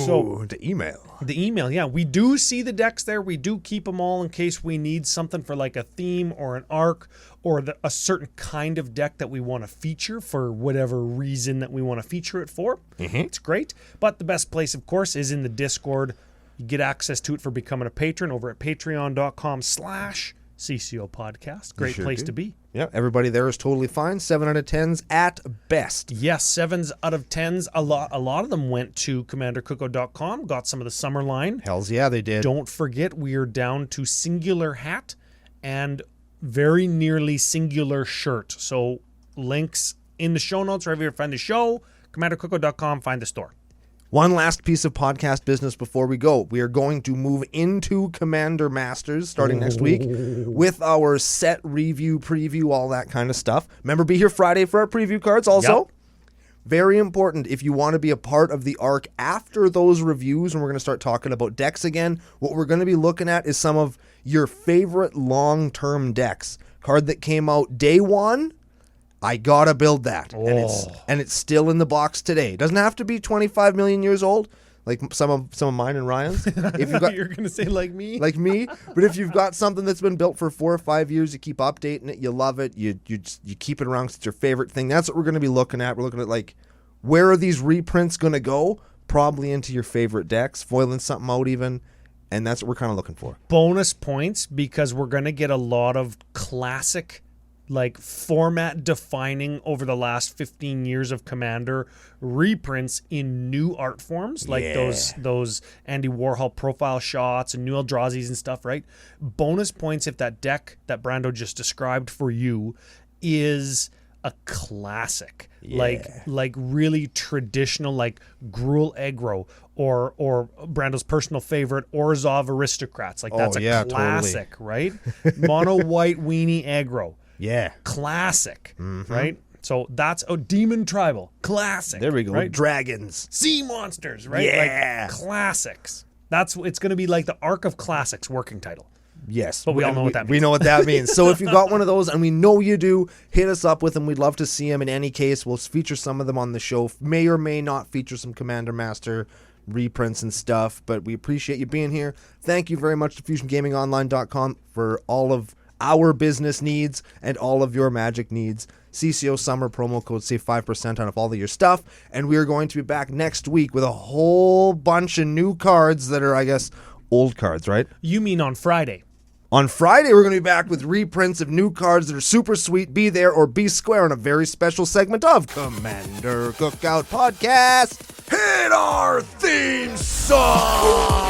so the email. The email, yeah. We do see the decks there. We do keep them all in case we need something for like a theme or an arc or a certain kind of deck that we want to feature for whatever reason that we want to feature it for. Mm-hmm. It's great. But the best place, of course, is in the Discord. You get access to it for becoming a patron over at patreon.com/CCO Podcast. Great place to be. Yeah, everybody there is totally fine. 7 out of 10s at best. Yes, 7s out of 10s. A lot of them went to CommanderCookout.com, got some of the summer line. Hells yeah, they did. Don't forget, we are down to singular hat and very nearly singular shirt. So links in the show notes, wherever you find the show, CommanderCookout.com, find the store. One last piece of podcast business before we go. We are going to move into Commander Masters starting next week with our set review, preview, all that kind of stuff. Remember, be here Friday for our preview cards also. Yep. Very important if you want to be a part of the arc after those reviews, and we're going to start talking about decks again. What we're going to be looking at is some of your favorite long-term decks. Card that came out day one. I gotta build that, and it's still in the box today. It doesn't have to be 25 million years old, like some of mine and Ryan's. If you got, you're gonna say like me, but if you've got something that's been built for 4 or 5 years, you keep updating it, you love it, you keep it around because it's your favorite thing. That's what we're gonna be looking at. We're looking at like where are these reprints gonna go? Probably into your favorite decks, foiling something out even. And that's what we're kind of looking for. Bonus points because we're gonna get a lot of classic, like format defining over the last 15 years of Commander reprints in new art forms, like those Andy Warhol profile shots and new Eldrazi's and stuff, right? Bonus points if that deck that Brando just described for you is a classic, like really traditional, like Gruul Aggro or Brando's personal favorite Orzhov Aristocrats. Like that's a classic, totally. Right? Mono white weenie Aggro. Yeah. Classic, right? So that's a Demon Tribal. Classic. There we go. Right? Dragons. Sea monsters, right? Yeah. Like classics. It's going to be like the Arc of Classics working title. Yes. But we all know what that means. We know what that means. So if you got one of those, and we know you do, hit us up with them. We'd love to see them. In any case, we'll feature some of them on the show. May or may not feature some Commander Master reprints and stuff, but we appreciate you being here. Thank you very much to FusionGamingOnline.com for all of our business needs and all of your Magic needs. CCO Summer promo code, save 5% on all of your stuff. And we are going to be back next week with a whole bunch of new cards that are, I guess, old cards, right? You mean on Friday? On Friday, we're going to be back with reprints of new cards that are super sweet. Be there or be square on a very special segment of Commander Cookout Podcast. Hit our theme song!